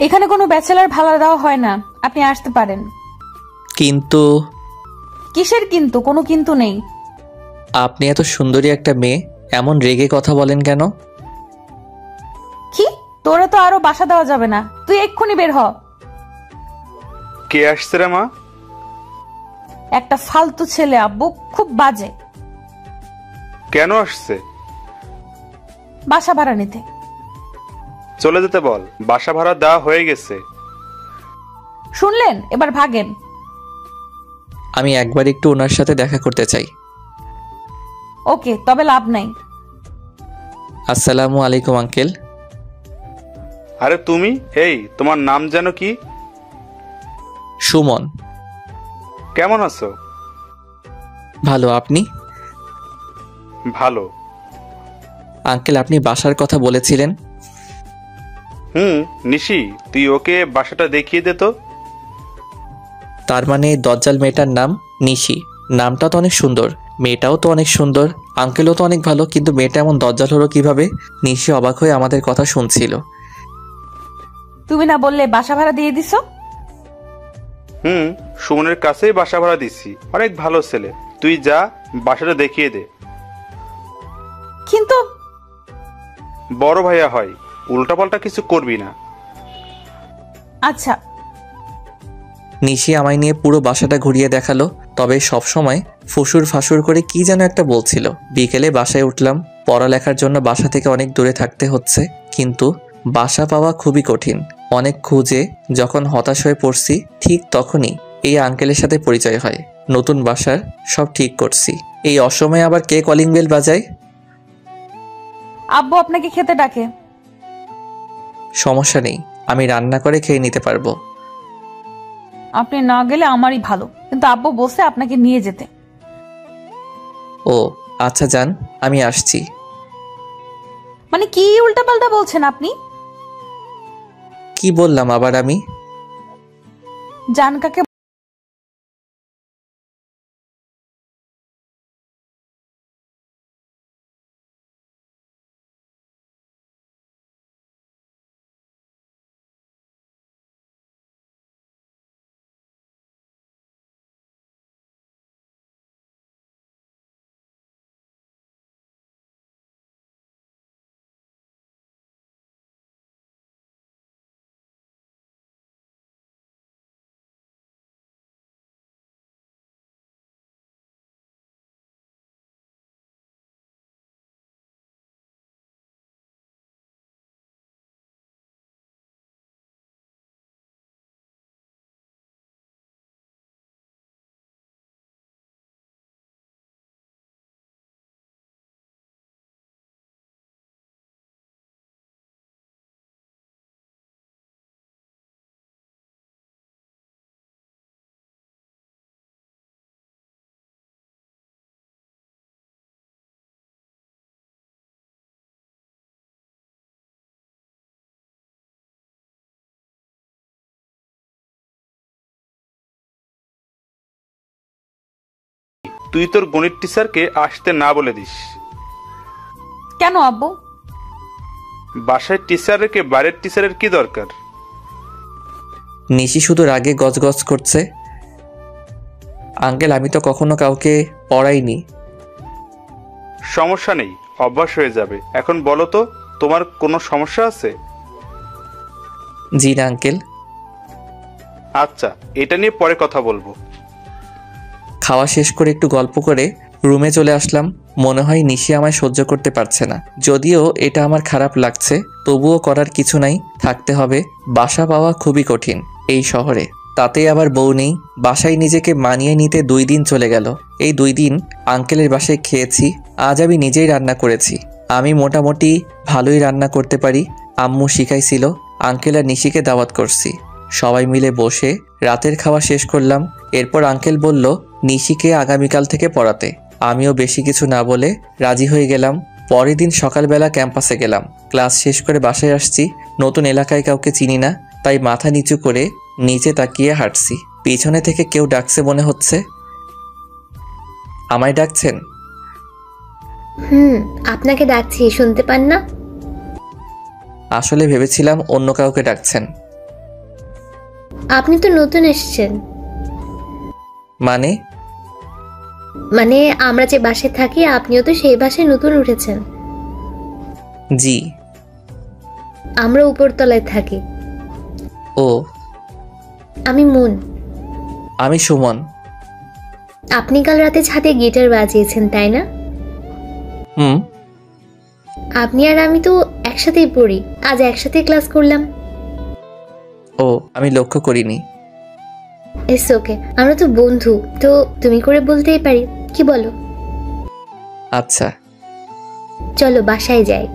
এখানে কোনো ব্যাচেলর ভাড়া দেওয়া হয় না, আপনি আসতে পারেন। কিন্তু? কিসের কিন্তু? কোনো কিন্তু নেই। আপনি এত সুন্দরী একটা মেয়ে, এমন রেগে কথা বলেন কেন? কি? তোরা তো আরো বাসা দেওয়া যাবে না, তুই এক্ষুনি বের হ। কে আসছে রে মা? একটা ফালতু ছেলে আব্বু, খুব বাজে। কেন আসছে? বাসা ভাড়া নিতে। চলে যেতে বল, বাসা ভাড়া দেওয়া হয়ে গেছে। শুনলেন? এবার ভাগেন। আমি একবার একটু ওনার সাথে দেখা করতে চাই। ওকে, তবে লাভ নাই। আসসালামু আলাইকুম আঙ্কেল। আরে তুমি, এই তোমার নাম যেন কি? সুমন। কেমন আছো? ভালো, আপনি? ভালো। আঙ্কেল, আপনি বাসার কথা বলেছিলেন। নিশি, তুই ওকে বাসাটা দেখিয়ে দে তো। তার মানে দজ্জাল মেয়েটার নাম নিশি। নামটা তো অনেক সুন্দর, মেয়েটাও তো অনেক সুন্দর, আঙ্কেলও তো অনেক ভালো, কিন্তু মেয়েটা এমন দজ্জাল হলো কিভাবে? নিশি অবাক হয়ে আমাদের কথা শুনছিল। তুমি না বললে বাসা ভাড়া দিয়ে দিছো? সুমনের কাছেই বাসা ভাড়া দিছি, অনেক ভালো ছেলে। তুই যা, বাসাটা দেখিয়ে দে। কিন্তু বড় ভাইয়া হয়, উল্টাপাল্টা কিছু করবি না। আচ্ছা। নিশি আমায় নিয়ে পুরো বাসাটা ঘুরিয়ে দেখালো, তবে সব সময় ফুসুর ফাসুর করে কি যেন একটা বলছিল। বিকেলে বাসায় উঠলাম। পড়ালেখার জন্য বাসা থেকে অনেক দূরে থাকতে হচ্ছে, কিন্তু বাসা পাওয়া খুবই কঠিন। অনেক খুঁজে যখন হতাশ হয়ে পড়ছি, ঠিক তখনই এই আঙ্কেলের সাথে পরিচয় হয়। নতুন বাসার সব ঠিক করছি, এই অসময়ে আবার কে কলিং বেল বাজায়? আব্বু আপনাকে খেতে ডাকে। সমস্যা নেই, আমি রান্না করে খেয়ে নিতে পারবো। আপনি না গেলে আমারই ভালো, কিন্তু আব্বু বসে আপনাকে নিয়ে যেতে। ও আচ্ছা, যান, আমি আসছি। মানে কি উল্টাপাল্টা বলছেন আপনি? কি বললাম আবার আমি? জান কাকে? তুই তোর গণিত টিচারকে আসতে না বলে দিস। কেন আব্বু? বাসায় টিচার রেখে বাইরের টিচারের কি দরকার? নিশি শুধু রাগে গজগজ করছে। আঙ্কেল, আমি তো কখনো কাউকে পড়াইনি। সমস্যা নেই, অভ্যাস হয়ে যাবে। এখন বলো তো, তোমার কোনো সমস্যা আছে? জি না আঙ্কেল। আচ্ছা, এটা নিয়ে পরে কথা বলবো। খাওয়া শেষ করে একটু গল্প করে রুমে চলে আসলাম। মনে হয় নিশি আমায় সহ্য করতে পারছে না। যদিও এটা আমার খারাপ লাগছে, তবুও করার কিছু নাই, থাকতে হবে। বাসা পাওয়া খুবই কঠিন এই শহরে, তাতে আবার বউ নেই। বাসায় নিজেকে মানিয়ে নিতে 2 দিন চলে গেল। এই 2 দিন আঙ্কেলের বাসায় খেয়েছি। আজ আমি নিজেই রান্না করেছি। আমি মোটামুটি ভালোই রান্না করতে পারি, আম্মু শিখাইছিল। আঙ্কেল আর নিশিকে দাওয়াত করছি। সবাই মিলে বসে রাতের খাওয়া শেষ করলাম। এরপর আঙ্কেল বলল নিশিকে আগামীকাল থেকে পড়াতে। আমিও বেশি কিছু না বলে রাজি হয়ে গেলাম। পরের দিন সকালবেলা ক্যাম্পাসে গেলাম। ক্লাস শেষ করে বাসায় আসছি। নতুন এলাকায় কাউকে চিনি না, তাই মাথা নিচু করে নিচে তাকিয়ে হাঁটছি। পিছনে থেকে কেউ ডাকছে মনে হচ্ছে। আমায় ডাকছেন? আপনাকে ডাকছি, শুনতে পান না? আসলে ভেবেছিলাম অন্য কাউকে ডাকছেন। আপনি তো নতুন এসেছেন। মানে? মানে আমরা যে বাসায় থাকি আপনিও তো সেই বাসায় নতুন উঠেছেন। জি। আমরা উপরতলায় থাকি। ও। আমি মুন। আমি সুমন। আপনি কাল রাতে ছাদে গিটার বাজিয়েছেন তাই না? হুম। আপনি আর আমি তো একসাথেই পড়ি, আজ একসাথে ক্লাস করলাম। ও, আমি লক্ষ্য করিনি। ইটস ওকে, আমরা তো বন্ধু, তো তুমি করে বলতেই পারি, কি বলো? আচ্ছা। চলো বাসায় যাই।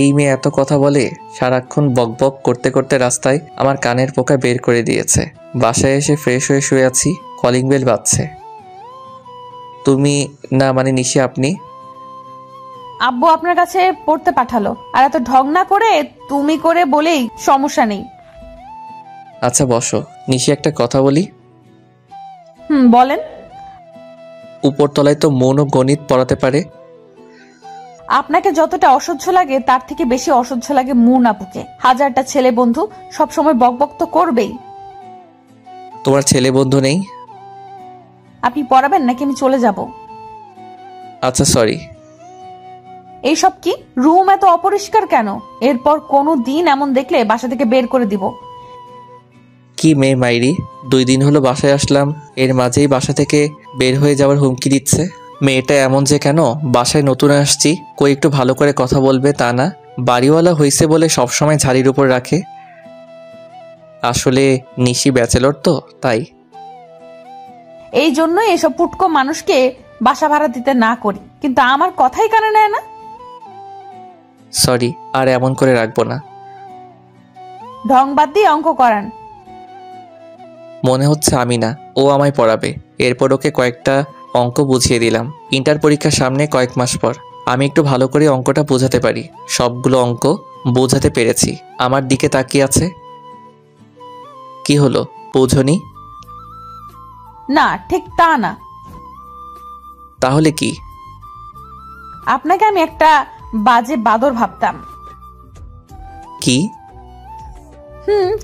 এই মেয়ে এত কথা বলে, সারাক্ষণ বকবক করতে করতে রাস্তায় আমার কানের পোকা বের করে দিয়েছে। বাসায় এসে ফ্রেশ হয়ে শুয়ে আছি, কলিং বেল বাজছে। তুমি না, মানে নিশি, আপনি? আব্বু আপনার কাছে পড়তে পাঠালো, আর এত ঢং না করে তুমি করে বলেই সমস্যা নেই। আচ্ছা বসো। নিশি, একটা কথা বলি। বলেন। উপরতলায় তো মন ও গণিত পড়াতে পারে। আপনাকে যতটা অসহ্য লাগে তার থেকে বেশি অসহ্য লাগে মুন আপুকে। হাজারটা ছেলে বন্ধু সব সময় বকবক তো করবেই। তোমার ছেলে বন্ধু নেই? আপনি পড়াবেন নাকি আমি চলে যাব? আচ্ছা সরি। এইসব কি? রুম এত অপরিষ্কার কেন? এরপর কোনো দিন এমন দেখলে বাসা থেকে বের করে দিব। কি মেয়ে মাইরি, 2 দিন হলো বাসায় আসলাম, এর মাঝেই বাসা থেকে বের হয়ে যাওয়ার হুমকি দিচ্ছে। মেয়েটা এমন যে কেন? বাসায় নতুন আসছি, কই একটু ভালো করে কথা বলবে তা না, বাড়িওয়ালা হয়েছে বলে সবসময় ঝাড়ির উপর রাখে। আসলে নিশি ব্যাচেলর তো, তাই। এই জন্যই এসব পুটকো মানুষকে বাসা ভাড়া দিতে না করি, কিন্তু আমার কথাই কানে নেয় না। সরি, আর এমন করে রাখবো না। ঢং বাদ দিয়ে অঙ্ক করান। মনে হচ্ছে আমি না, ও আমায় পড়াবে। এরপর ওকে কয়েকটা অঙ্ক বুঝিয়ে দিলাম। ইন্টার পরীক্ষার সামনে কয়েক মাস পর আমি একটু ভালো করে অঙ্কটা বোঝাতে পারি। সবগুলো অঙ্ক বোঝাতে পেরেছি। আমার দিকে তাকিয়ে আছে। কি হলো, বোঝনি? না, ঠিক তা না। তাহলে কি? আপনাকে আমি একটা বাজে বাদর ভাবতাম। কি?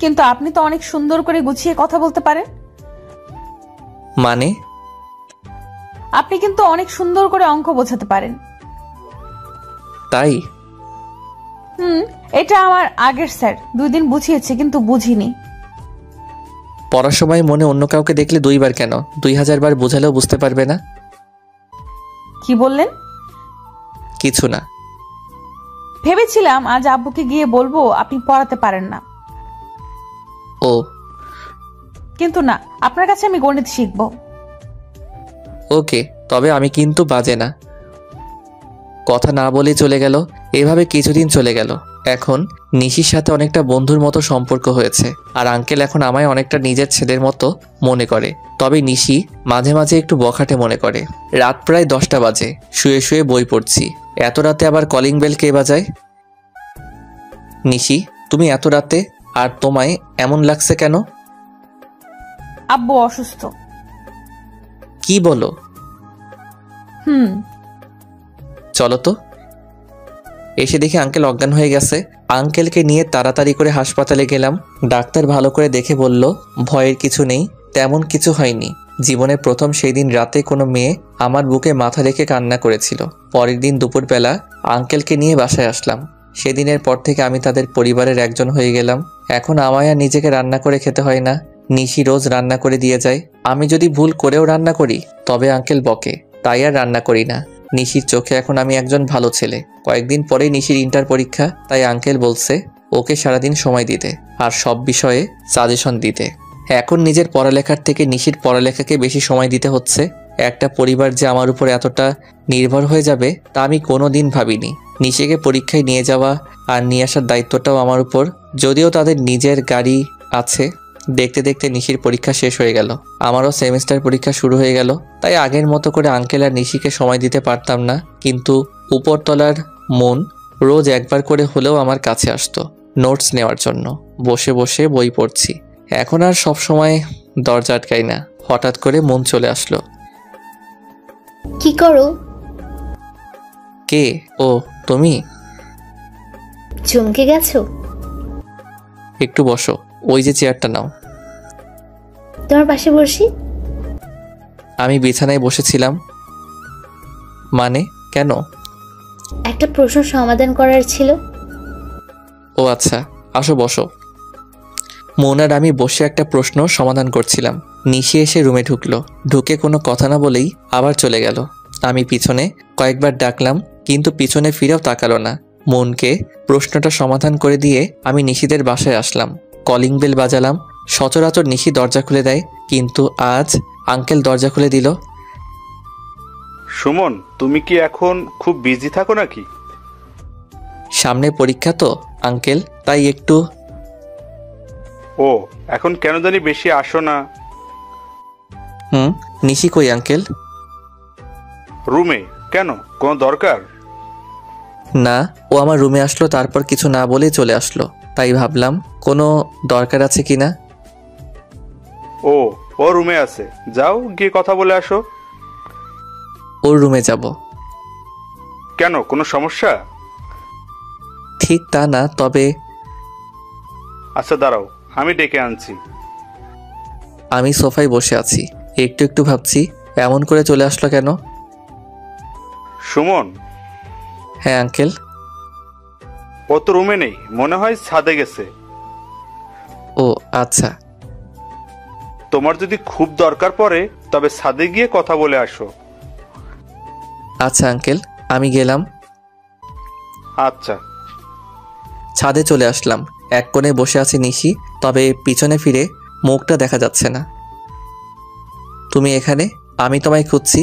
কিন্তু আপনি তো অনেক সুন্দর করে গুছিয়ে কথা বলতে পারেন। মানে? আপনি কিন্তু অনেক সুন্দর করে অঙ্ক বোঝাতে পারেন। তাই? এটা আমার আগের স্যার 2 দিন বুঝিয়েছে, কিন্তু বুঝিনি। পড়ার সময় মনে অন্য কাউকে দেখলে 2 বার কেন, 2000 বার বোঝালেও বুঝতে পারবে না। কি বললেন? কিছু না। ভেবেছিলাম আজ আব্বুকে গিয়ে বলবো আপনি পড়াতে পারেন না। ও। কিন্তু না, আপনার কাছে আমি গণিত শিখবো। ওকে, তবে আমি কিন্তু বাজে না। কথা না বলে চলে গেল। এভাবে কিছুদিন চলে গেল। এখন নিশির সাথে অনেকটা বন্ধুর মতো সম্পর্ক হয়েছে, আর আঙ্কেল এখন আমায় অনেকটা নিজের ছেলের মতো মনে করে। তবে নিশি মাঝে মাঝে একটু বখাটে মনে করে। রাত প্রায় 10টা বাজে, শুয়ে শুয়ে বই পড়ছি। এত রাতে আবার কলিং বেল কে বাজায়? নিশি, তুমি এত রাতে, আর তোমায় এমন লাগছে কেন? আব্বু অসুস্থ। কি বলো? চলো তো। এসে দেখি আঙ্কেল অজ্ঞান হয়ে গেছে। আঙ্কেলকে নিয়ে তাড়াতাড়ি করে হাসপাতালে গেলাম। ডাক্তার ভালো করে দেখে বলল ভয়ের কিছু নেই, তেমন কিছু হয়নি। জীবনে প্রথম সেই দিন রাতে কোনো মেয়ে আমার বুকে মাথা রেখে কান্না করেছিল। পরের দিন দুপুরবেলা আঙ্কেলকে নিয়ে বাসায় আসলাম। সেদিনের পর থেকে আমি তাদের পরিবারের একজন হয়ে গেলাম। এখন আমায় আর নিজেকে রান্না করে খেতে হয় না, নিশি রোজ রান্না করে দিয়ে যায়। আমি যদি ভুল করেও রান্না করি তবে আঙ্কেল বকে, তাই আর রান্না করি না। নিশির চোখে এখন আমি একজন ভালো ছেলে। কয়েকদিন পরেই নিশির ইন্টার পরীক্ষা, তাই আঙ্কেল বলছে ওকে সারাদিন সময় দিতে আর সব বিষয়ে সাজেশন দিতে। এখন নিজের পড়ালেখার থেকে নিশির পড়ালেখাকে বেশি সময় দিতে হচ্ছে। একটা পরিবার যে আমার উপর এতটা নির্ভর হয়ে যাবে তা আমি কোনোদিন ভাবিনি। নিশিকে পরীক্ষায় নিয়ে যাওয়া আর নিয়ে আসার দায়িত্বটাও আমার উপর। যদিও তাদের নিজের গাড়ি আছে। দেখতে দেখতে নিশির পরীক্ষা শেষ হয়ে গেল, আমারও সেমিস্টার পরীক্ষা শুরু হয়ে গেল। তাই আগের মতো করে আঙ্কেল আর নিশিকে সময় দিতে পারতাম না, কিন্তু উপরতলার মন রোজ একবার করে হলেও আমার কাছে আসতো নোটস নেওয়ার জন্য। বসে বসে বই পড়ছি। এখন আর সব সময় দরজা আটকাই না। হঠাৎ করে মন চলে আসলো। কি করো? কে? ও তুমি? চমকে গেছো? একটু বসো, ওই যে চেয়ারটা নাও। তোমার পাশে বসি। আমি বিছানায় বসেছিলাম। মানে কেন? একটা প্রশ্ন সমাধান করার ছিল। ও আচ্ছা, আসো বসো। মৌনার আমি বসে একটা প্রশ্ন সমাধান করছিলাম। নিশি এসে রুমে ঢুকলো। ঢুকে কোনো কথা না বলেই আবার চলে গেল। আমি পিছনে কয়েকবার ডাকলাম, কিন্তু পিছনে ফিরেও তাকালো না। মনকে প্রশ্নটা সমাধান করে দিয়ে আমি নিশিদের বাসায় আসলাম। Calling bell বাজালাম। সচরাচর নিশি দরজা খুলে দেয়, কিন্তু আজ আঙ্কেল দরজা খুলে দিল। সুমন, তুমি কি এখন খুব বিজি থাকো নাকি? সামনে পরীক্ষা তো আঙ্কেল, তাই একটু। ও, এখন কেন জানি বেশি আসো না। নিশি কই আঙ্কেল? রুমে। কেন, কোনো দরকার? না, ও আমার রুমে আসলো, তারপর কিছু না বলেই চলে আসলো। তাই ভাবলাম কোনো দরকার আছে কিনা। ও, ও রুমে আছে, যাও গিয়ে কথা বলে আসো। ওর রুমে যাব? কেন, কোনো সমস্যা? ঠিক তা না, তবে। আচ্ছা দাঁড়াও, আমি ডেকে আনছি। আমি সোফায় বসে আছি, একটু একটু ভাবছি এমন করে চলে আসলো কেন। সুমন। হ্যাঁ আঙ্কেল। ও তো রুমে নেই, মনে হয় ছাদে গেছে। ও আচ্ছা। তোমার যদি খুব দরকার পড়ে তবে ছাদে গিয়ে কথা বলে আসো। আচ্ছা আঙ্কেল, আমি গেলাম। আচ্ছা। ছাদে চলে আসলাম। এক কোণে বসে আছে নিশি, তবে পিছনে ফিরে মুখটা দেখা যাচ্ছে না। তুমি এখানে? আমি তোমায় খুঁজছি।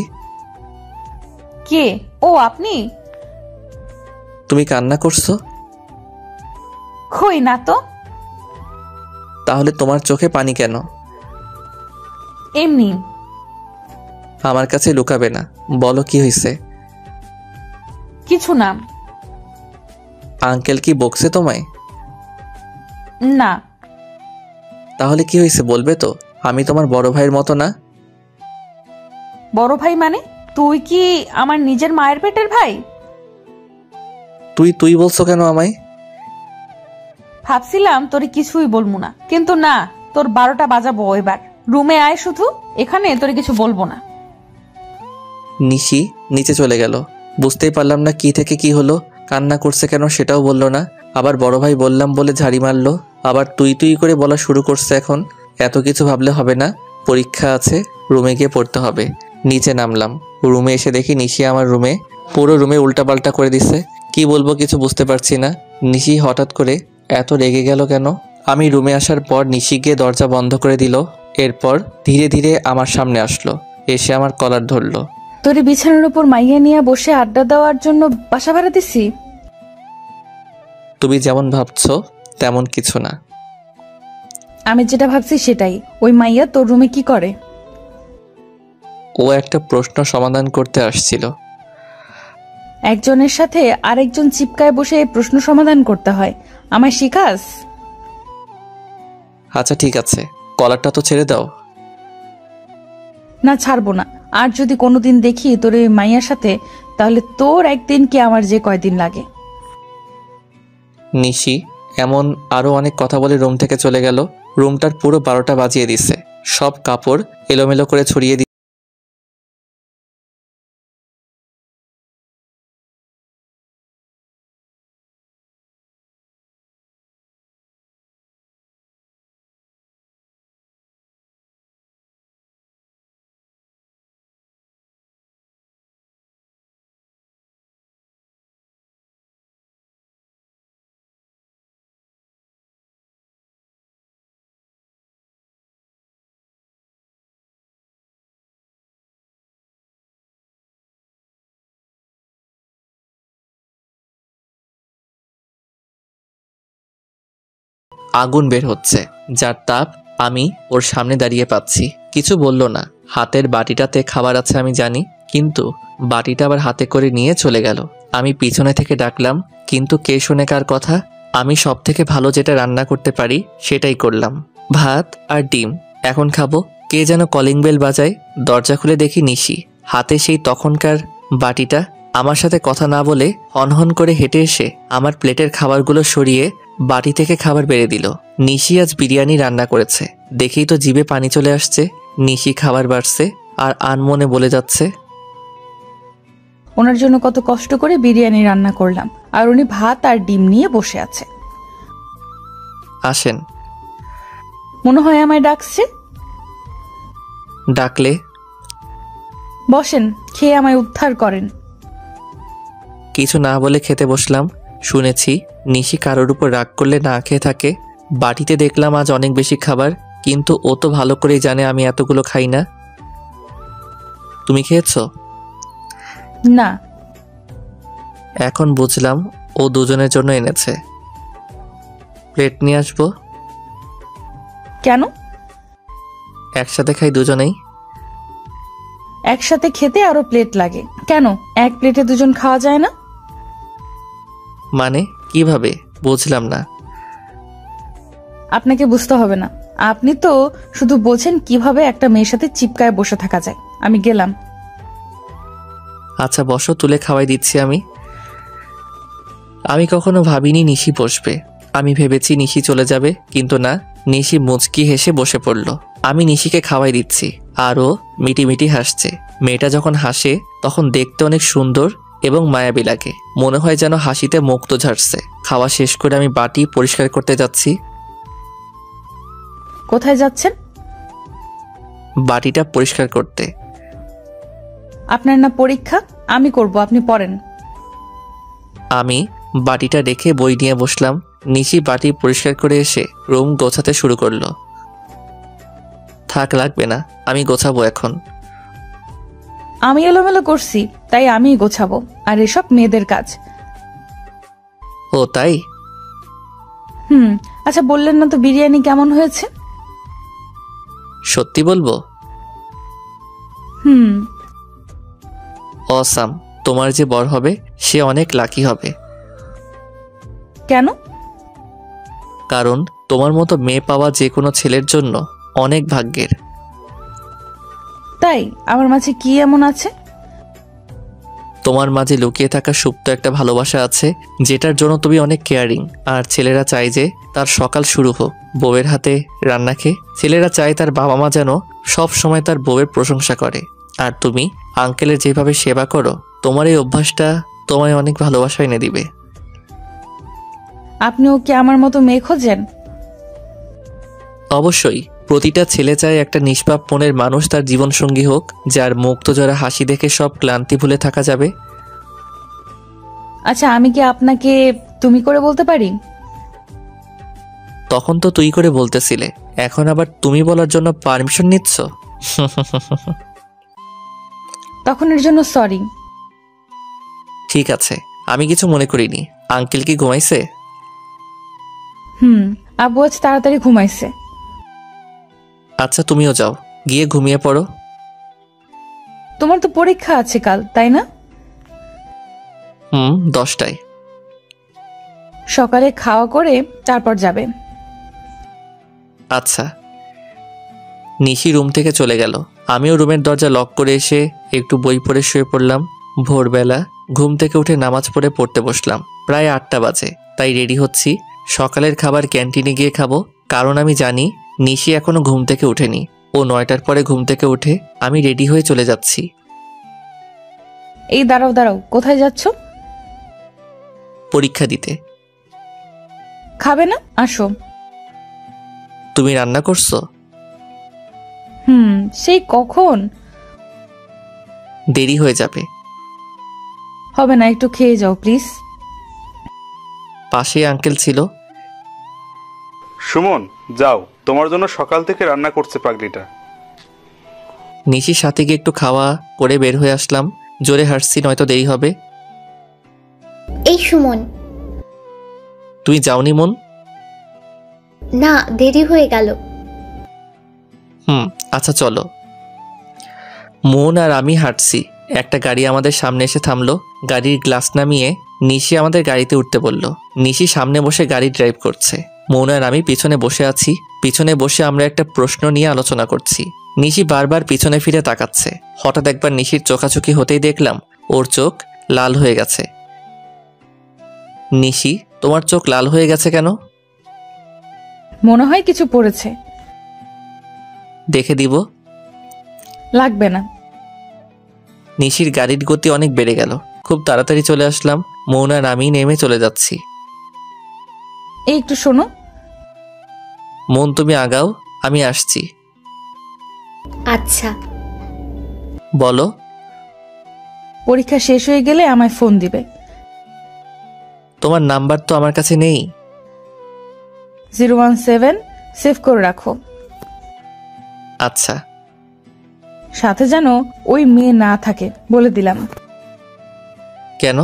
কে? ও আপনি? তুমি কান্না করছো? কই না তো। তাহলে তোমার চোখে পানি কেন? এমনি। আমার কাছে লুকাবে না, বলো কি হয়েছে। কিছু না। আঙ্কেল কি বকছে তোমায়? না। তাহলে কি হয়েছে বলবে তো? আমি তোমার বড় ভাইয়ের মতো না। বড় ভাই মানে? তুই কি আমার নিজের মায়ের পেটের ভাই? তুই বলছো কেন আমায়? ভাবছিলাম তোরে কিছুই বলবো না, কিন্তু না, তোর 12টা বাজাবো এবার। রুমে আয় শুধু, এখানে তোরে কিছু বলবো না। নিশি নিচে চলে গেল। বুঝতেই পারলাম না কি থেকে কি হলো। কান্না করছে কেন সেটাও বলল না। আবার বড় ভাই বললাম বলে ঝাড়ি মারলো। আবার তুই করে বলা শুরু করছে। এখন এত কিছু ভাবলে হবে না, পরীক্ষা আছে, রুমে গিয়ে পড়তে হবে। নিচে নামলাম। রুমে এসে দেখি নিশি আমার রুমে, পুরো রুমে উল্টাপাল্টা করে দিছে। কি বলবো কিছু বুঝতে পারছি না। নিশি হঠাৎ করে এত রেগে গেল কেন? আমি রুমে আসার পর নিশি গিয়ে দরজা বন্ধ করে দিল। এরপর ধীরে ধীরে আমার সামনে আসলো, এসে আমার কলার ধরলো। তোরে বিছানার উপর মাইয়া নিয়ে বসে আড্ডা দেওয়ার জন্য বাসা ভাড়া দিছি? তুমি যেমন ভাবছো তেমন কিছু না। আমি যেটা ভাবছি সেটাই। ওই মাইয়া তোর রুমে কি করে? ও একটা প্রশ্ন সমাধান করতে আসছিল। একজনের সাথে আরেকজন চিপকায় বসে এই প্রশ্ন সমাধান করতে হয়? আমায় শিখাস? আচ্ছা ঠিক আছে, কলারটা তো ছেড়ে দাও। না, ছাড়বো না। আর যদি কোনোদিন দেখি তোর এই মাইয়ার সাথে, তাহলে তোর একদিন কি আমার যে কয়দিন লাগে। নিশি এমন আরো অনেক কথা বলে রুম থেকে চলে গেল। রুমটার পুরো 12টা বাজিয়ে দিছে। সব কাপড় এলোমেলো করে ছড়িয়ে দিয়ে আগুন বের হচ্ছে, যার তাপ আমি ওর সামনে দাঁড়িয়ে পাচ্ছি। কিছু বলল না। হাতের বাটিটাতে খাবার আছে আমি জানি, কিন্তু বাটিটা আবার হাতে করে নিয়ে চলে গেল। আমি পিছনে থেকে ডাকলাম, কিন্তু কে শোনে কার কথা। আমি সব থেকে ভালো যেটা রান্না করতে পারি সেটাই করলাম, ভাত আর ডিম। এখন খাবো। কে যেন কলিং বেল বাজায়। দরজা খুলে দেখি নিশি, হাতে সেই তখনকার বাটিটা। আমার সাথে কথা না বলে হনহন করে হেঁটে এসে আমার প্লেটের খাবারগুলো সরিয়ে বাটি থেকে খাবার বেড়ে দিল। নিশি আজ বিরিয়ানি রান্না করেছে দেখেই তো জিভে পানি চলে আসছে। নিশি খাবার বাড়ছে আর আনমনে বলে যাচ্ছে, ওনার জন্য কত কষ্ট করে বিরিয়ানি রান্না করলাম, আর উনি ভাত আর ডিম নিয়ে বসে আছে। আসেন। মনে হয় আমায় ডাকছে। ডাকলে বসেন, খেয়ে আমায় উদ্ধার করেন। কিছু না বলে খেতে বসলাম। শুনেছি নিশি কারোর উপর রাগ করলে না খেয়ে থাকে। বাটিতে দেখলাম আজ অনেক বেশি খাবার, কিন্তু ও তো ভালো করেই জানে আমি এতগুলো খাই না। তুমি খেয়েছো? না। এখন বুঝলাম ও দুজনের জন্য এনেছে। প্লেট নিয়ে আসবো? কেন? একসাথে খাই দুজনেই। একসাথে খেতে আরো প্লেট লাগে কেন? এক প্লেটে দুজন খাওয়া যায় না? মানে কিভাবে? বুঝলাম না। আপনাকে বুঝতে হবে না, আপনি তো শুধু বোঝেন কিভাবে একটা মেয়ের সাথে চিপকায় বসে থাকা যায়। আমি গেলাম। আচ্ছা বসো, তুলে খাওয়াই দিচ্ছি আমি। আমি কখনো ভাবিনি নিশি বসবে। আমি ভেবেছি নিশি চলে যাবে, কিন্তু না, নিশি মুচকি হেসে বসে পড়ল। আমি নিশিকে খাওয়াই দিচ্ছি আর ও মিটিমিটি হাসছে। মেয়েটা যখন হাসে তখন দেখতে অনেক সুন্দর এবং মায়াবী লাগে। মনে হয় যেন হাসিতে মুক্ত ঝাড়ছে। খাওয়া শেষ করে আমি বাটি পরিষ্কার করতে যাচ্ছি। কোথায় যাচ্ছেন? বাটিটা পরিষ্কার করতে। আপনার না পরীক্ষা? আমি করব, আপনি পড়েন। আমি বাটিটা রেখে বই নিয়ে বসলাম। নিশি বাটি পরিষ্কার করে এসে রুম গোছাতে শুরু করলো। থাক, লাগবে না, আমি গোছাবো এখন। আমি এলোমেলো করছি, তাই আমিই গোছাবো, আর এসব মেয়েদের কাজ। ও তাই? আচ্ছা, বললেন না তো বিরিয়ানি কেমন হয়েছে? সত্যি বলবো? হুম। অসাম। তোমার যে বর হবে সে অনেক লাকি হবে। কেন? কারণ তোমার মতো মেয়ে পাওয়া যে কোনো ছেলের জন্য অনেক ভাগ্যের। তাই? আমার মাঝে কি এমন আছে? তোমার মাঝে লুকিয়ে থাকা সুপ্ত একটা ভালোবাসা আছে, যেটার জন্য তুমি অনেক কেয়ারিং। আর ছেলেরা চায় যে তার সকাল শুরু হোক বউয়ের হাতে রান্না খেয়ে। ছেলেরা চায় তার বাবা মা যেন সব সময় তার বউয়ের প্রশংসা করে। আর তুমি আঙ্কেলের যেভাবে সেবা করো, তোমার এই অভ্যাসটা তোমায় অনেক ভালোবাসা এনে দিবে। আপনিও কি আমার মতো মেয়ে খোঁজেন? অবশ্যই। প্রতিটা ছেলে চায় একটা নিষ্পাপ মনের মানুষ তার জীবনসঙ্গী হোক, যার মুক্ত জরা হাসি দেখে সব ক্লান্তি ভুলে থাকা যাবে। আচ্ছা, আমি কি আপনাকে তুমি করে বলতে পারি? তখন তো তুই করে বলতেছিলে, এখন আবার তুমি বলার জন্য পারমিশন নিচ্ছ? তখন এর জন্য সরি। ঠিক আছে, আমি কিছু মনে করিনি। আঙ্কেল কি ঘুমাইছে? আব্বু আজ তাড়াতাড়ি ঘুমাইছে। আচ্ছা তুমিও যাও, গিয়ে ঘুমিয়ে পড়ো। তোমার তো পরীক্ষা আছে কাল, তাই না? 10টায়। সকালে খাওয়া করে তারপর যাবে। আচ্ছা। নিশি রুম থেকে চলে গেল। আমিও রুমের দরজা লক করে এসে একটু বই পড়ে শুয়ে পড়লাম। ভোরবেলা ঘুম থেকে উঠে নামাজ পড়তে বসলাম। প্রায় 8টা বাজে, তাই রেডি হচ্ছি। সকালের খাবার ক্যান্টিনে গিয়ে খাবো, কারণ আমি জানি নিশি এখনো ঘুম থেকে উঠেনি। ও 9টার পরে ঘুম থেকে উঠে। আমি রেডি হয়ে চলে যাচ্ছি। এই দাঁড়াও দাঁড়াও, কোথায় যাচ্ছ? পরীক্ষা দিতে। খাবে না? আসো। তুমি রান্না করছো? সেই কখন? দেরি হয়ে যাবে। হবে না, একটু খেয়ে যাও প্লিজ। পাশে আঙ্কেল ছিল। সুমন, যাও, তোমার জন্য সকাল থেকে রান্না করছে পাগলিটা। নিশির সাথে গিয়ে একটু খাওয়া করে বের হয়ে আসলাম। জোরে হাঁটছি, নয়তো দেরি হবে। এই সুমন। তুই যাওনি মন? না, দেরি হয়ে গেল। আচ্ছা চলো। মন আর আমি হাঁটছি। একটা গাড়ি আমাদের সামনে এসে থামলো। গাড়ির গ্লাস নামিয়ে নিশি আমাদের গাড়িতে উঠতে বলল। নিশি সামনে বসে গাড়ি ড্রাইভ করছে। মন আর আমি পিছনে বসে আছি। পিছনে বসে আমরা একটা প্রশ্ন নিয়ে আলোচনা করছি। নিশি বারবার পিছনে ফিরে তাকাচ্ছে। হঠাৎ একবার নিশির চোখাচোখি হতেই দেখলাম ওর চোখ লাল হয়ে গেছে। নিশি, তোমার চোখ লাল হয়ে গেছে কেন? মনে হয় কিছু পড়েছে। দেখে দিব? লাগবে না। নিশির গাড়ির গতি অনেক বেড়ে গেল। খুব তাড়াতাড়ি চলে আসলাম। মৌন আর আমি নেমে চলে যাচ্ছি। এই একটু শোনো। মন, তুমি আগাও, আমি আসছি। আচ্ছা। বলো। পরীক্ষা শেষ হয়ে গেলে আমায় ফোন দিবে। তোমার নাম্বার তো আমার কাছে নেই। 017 সেভ করে রাখো। আচ্ছা। সাথে যেন ওই মেয়ে না থাকে, বলে দিলাম। কেন?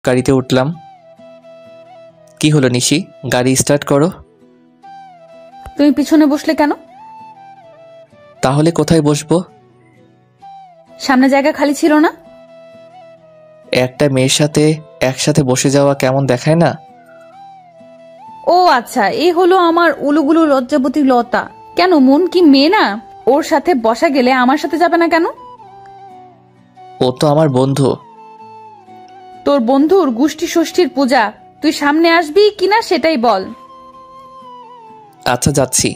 গাড়িতে উঠলাম। কি হলো নিশি, গাড়ি স্টার্ট করো। তুমি পিছনে বসলে কেন? তাহলে কোথায় বসবো? সামনে জায়গা খালি ছিল না? একটা মেয়ের সাথে একসাথে বসে যাওয়া কেমন দেখায় না? ও আচ্ছা, এই হলো আমার উলুগুলু লজ্জাবতী লতা। কেন, মন কি মেয়ে না? ওর সাথে বসা গেলে আমার সাথে যাবে না কেন? ও তো আমার বন্ধু। তোর বন্ধুর গোষ্ঠী ষষ্ঠীর পূজা, তুই সামনে আসবি কিনা সেটাই বল। আচ্ছা, যাচ্ছি।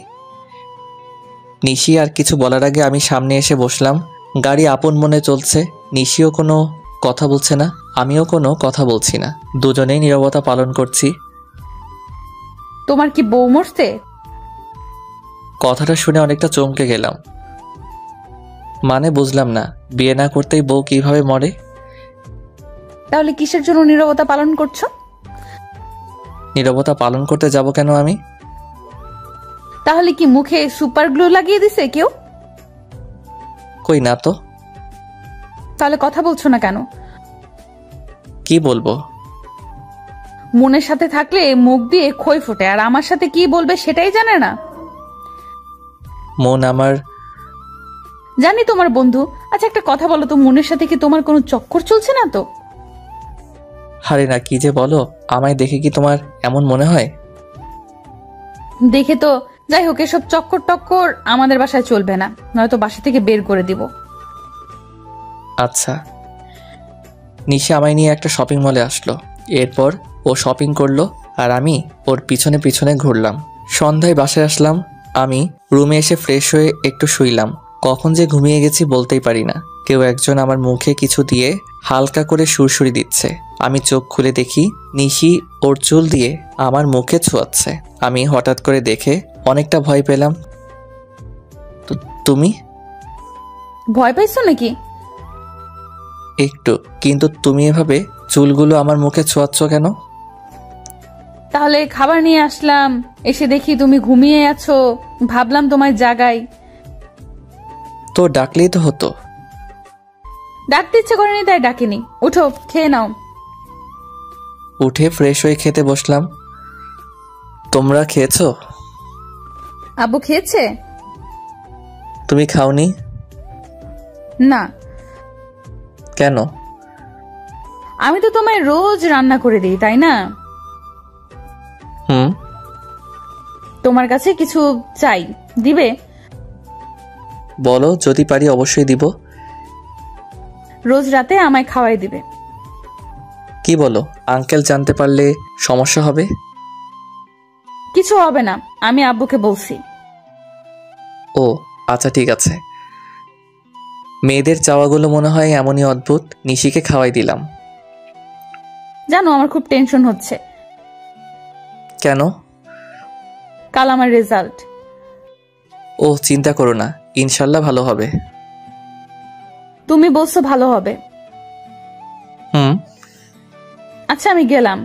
নিশি আর কিছু বলার আগে আমি সামনে এসে বসলাম। গাড়ি আপন মনে চলছে। নিশিও কোনো কথা বলছে না, আমিও কোনো কথা বলছি না। দুজনেই নীরবতা পালন করছি। তোমার কি বউ মরছে? কথাটা শুনে অনেকটা চমকে গেলাম। মানে বুঝলাম না, বিয়ে না করতেই বউ কিভাবে মরে? তাহলে কিসের জন্য নীরবতা পালন করছো? নীরবতা পালন করতে যাব কেন আমি? তাহলে কি মুখে সুপার গ্লু লাগিয়ে দিছে কেউ? কই না তো। তাহলে কথা বলছো না কেন? কি বলবো? মনের সাথে থাকলে মুখ দিয়ে খই ফোটে, আর আমার সাথে কি বলবে সেটাই জানে না। মন আমার। জানি তোমার বন্ধু। আচ্ছা একটা কথা বলো তো, মনের সাথে কি তোমার কোনো চক্কর চলছে না তো? হারে না, কি যে বলো। আমায় দেখে কি তোমার এমন মনে হয়? দেখে তো। যাই হোক, এসব চক্কর টক্কর আমাদের বাসায় চলবে না, নয়তো বাসা থেকে বের করে দিব। আচ্ছা। নিশা আমায় নিয়ে একটা শপিং মলে আসলো। এরপর ও শপিং করলো আর আমি ওর পিছনে পিছনে ঘুরলাম। সন্ধ্যায় বাসায় আসলাম। আমি রুমে এসে ফ্রেশ হয়ে একটু শুইলাম। কখন যে ঘুমিয়ে গেছি বলতেই পারি না। কেউ একজন আমার মুখে কিছু দিয়ে হালকা করে সুরসুরি দিচ্ছে। আমি চোখ খুলে দেখি নিশি ওর চুল দিয়ে আমার মুখে ছোঁয়াচ্ছে। আমি হঠাৎ করে দেখে অনেকটা ভয় পেলাম। তুমি? ভয় পাইছো নাকি? একটু, কিন্তু তুমি এভাবে চুলগুলো আমার মুখে ছোঁয়াচ্ছ কেন? তাহলে খাবার নিয়ে আসলাম, এসে দেখি তুমি ঘুমিয়ে আছো, ভাবলাম তোমায় জাগাই। তো ডাকলেই তো হতো। ডাকতে ইচ্ছে করেনি তাই ডাকিনি। উঠো, খেয়ে নাও। উঠে ফ্রেশ হয়ে খেতে বসলাম। তোমরা খেয়েছো? আব্বু খেয়েছে? তুমি খাওনি? না। কেন? আমি তো তোমায় রোজ রান্না করে দিই, তাই না? হুম। তোমার কাছে কিছু চাই, দিবে? বলো, যদি পারি অবশ্যই দিব। রোজ রাতে আমায় খাওয়াই দিবে। কি বলো, আঙ্কেল জানতে পারলে সমস্যা হবে? কিছু হবে না, আমি আব্বুকে বলছি। ও আচ্ছা, ঠিক আছে। মেয়েদের চাওয়াগুলো মনে হয় এমনই অদ্ভুত। নিশিকে খাওয়াই দিলাম। জানো, আমার খুব টেনশন হচ্ছে। কেন? কাল আমার রেজাল্ট। ও চিন্তা করো না, ইনশাল্লাহ ভালো হবে। তুমি বলছো ভালো হবে। হুম। আচ্ছা, আমি গেলাম।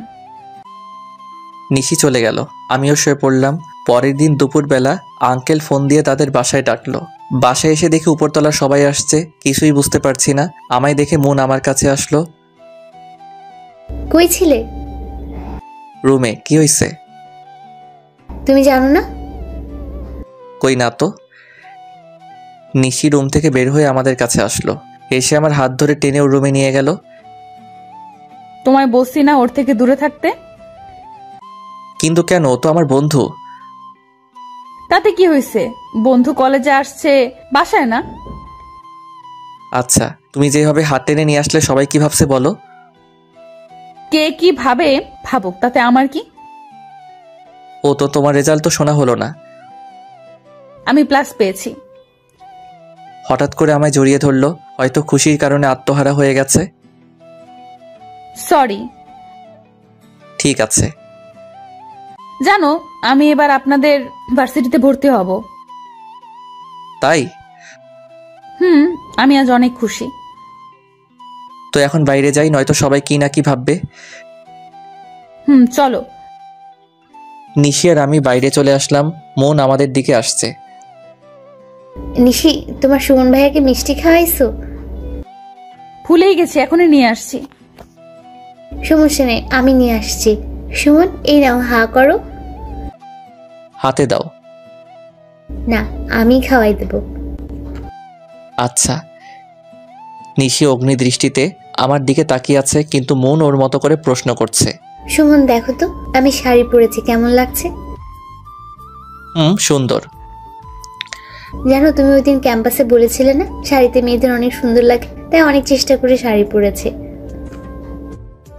নিশি চলে গেল, আমিও শুয়ে পড়লাম। পরের দিন দুপুরবেলা আঙ্কেল ফোন দিয়ে তাদের বাসায় ডাকলো। বাসায় এসে দেখি উপরতলা সবাই আসছে, কিছুই বুঝতে পারছি না। আমায় দেখে মন আমার কাছে আসলো। কই ছিলে? রুমে। কি হয়েছে? তুমি জানো না? কই না তো। নিশি রুম থেকে বের হয়ে আমাদের কাছে আসলো, এসে আমার হাত ধরে টেনে ওর রুমে নিয়ে গেল। তোমায় বলছি না ওর থেকে দূরে থাকতে? কিন্তু কেন? ও তো আমার বন্ধু। তাতে কি হয়েছে? বন্ধু কলেজে আসছে, বাসায় না। আচ্ছা, তুমি যেভাবে হাত টেনে নিয়ে আসলে সবাই কি ভাবছে বলো? কে কি ভাবে ভাবুক, তাতে আমার কি? ও তো তোমার রেজাল্ট তো শোনা হলো না। আমি প্লাস পেয়েছি। হঠাৎ করে আমায় জড়িয়ে ধরলো, হয়তো খুশির কারণে আত্মহারা হয়ে গেছে। সরি। ঠিক আছে। জানো, আমি এবার আপনাদের ভার্সিটিতে ভর্তি হব। তাই? হুম, আমি আজ অনেক খুশি। তো এখন বাইরে যাই, নয়তো সবাই কি না কি ভাববে। হুম, চলো। নিশি আর আমি বাইরে চলে আসলাম। মন আমাদের দিকে আসছে। নিশি, তোমার সুমন ভাইয়াকে মিষ্টি খাওয়াইছো? ভুলেই গেছি, এখনই নিয়ে আসছি। সমস্যা নেই, আমি নিয়ে আসছি। সুমন, এই নাও, হা করো। হাতে দাও। না, আমি খাওয়াই দেব। আচ্ছা। নিশি অগ্নি দৃষ্টিতে আমার দিকে তাকিয়ে আছে, কিন্তু মন ওর মতো করে প্রশ্ন করছে। সুমন, দেখো তো আমি শাড়ি পরেছি, কেমন লাগছে? সুন্দর। জানো, তুমি ওই দিন ক্যাম্পাসে বলেছিলে না শাড়িতে মেয়েদের অনেক সুন্দর লাগে, তাই অনেক চেষ্টা করে শাড়ি পরেছে।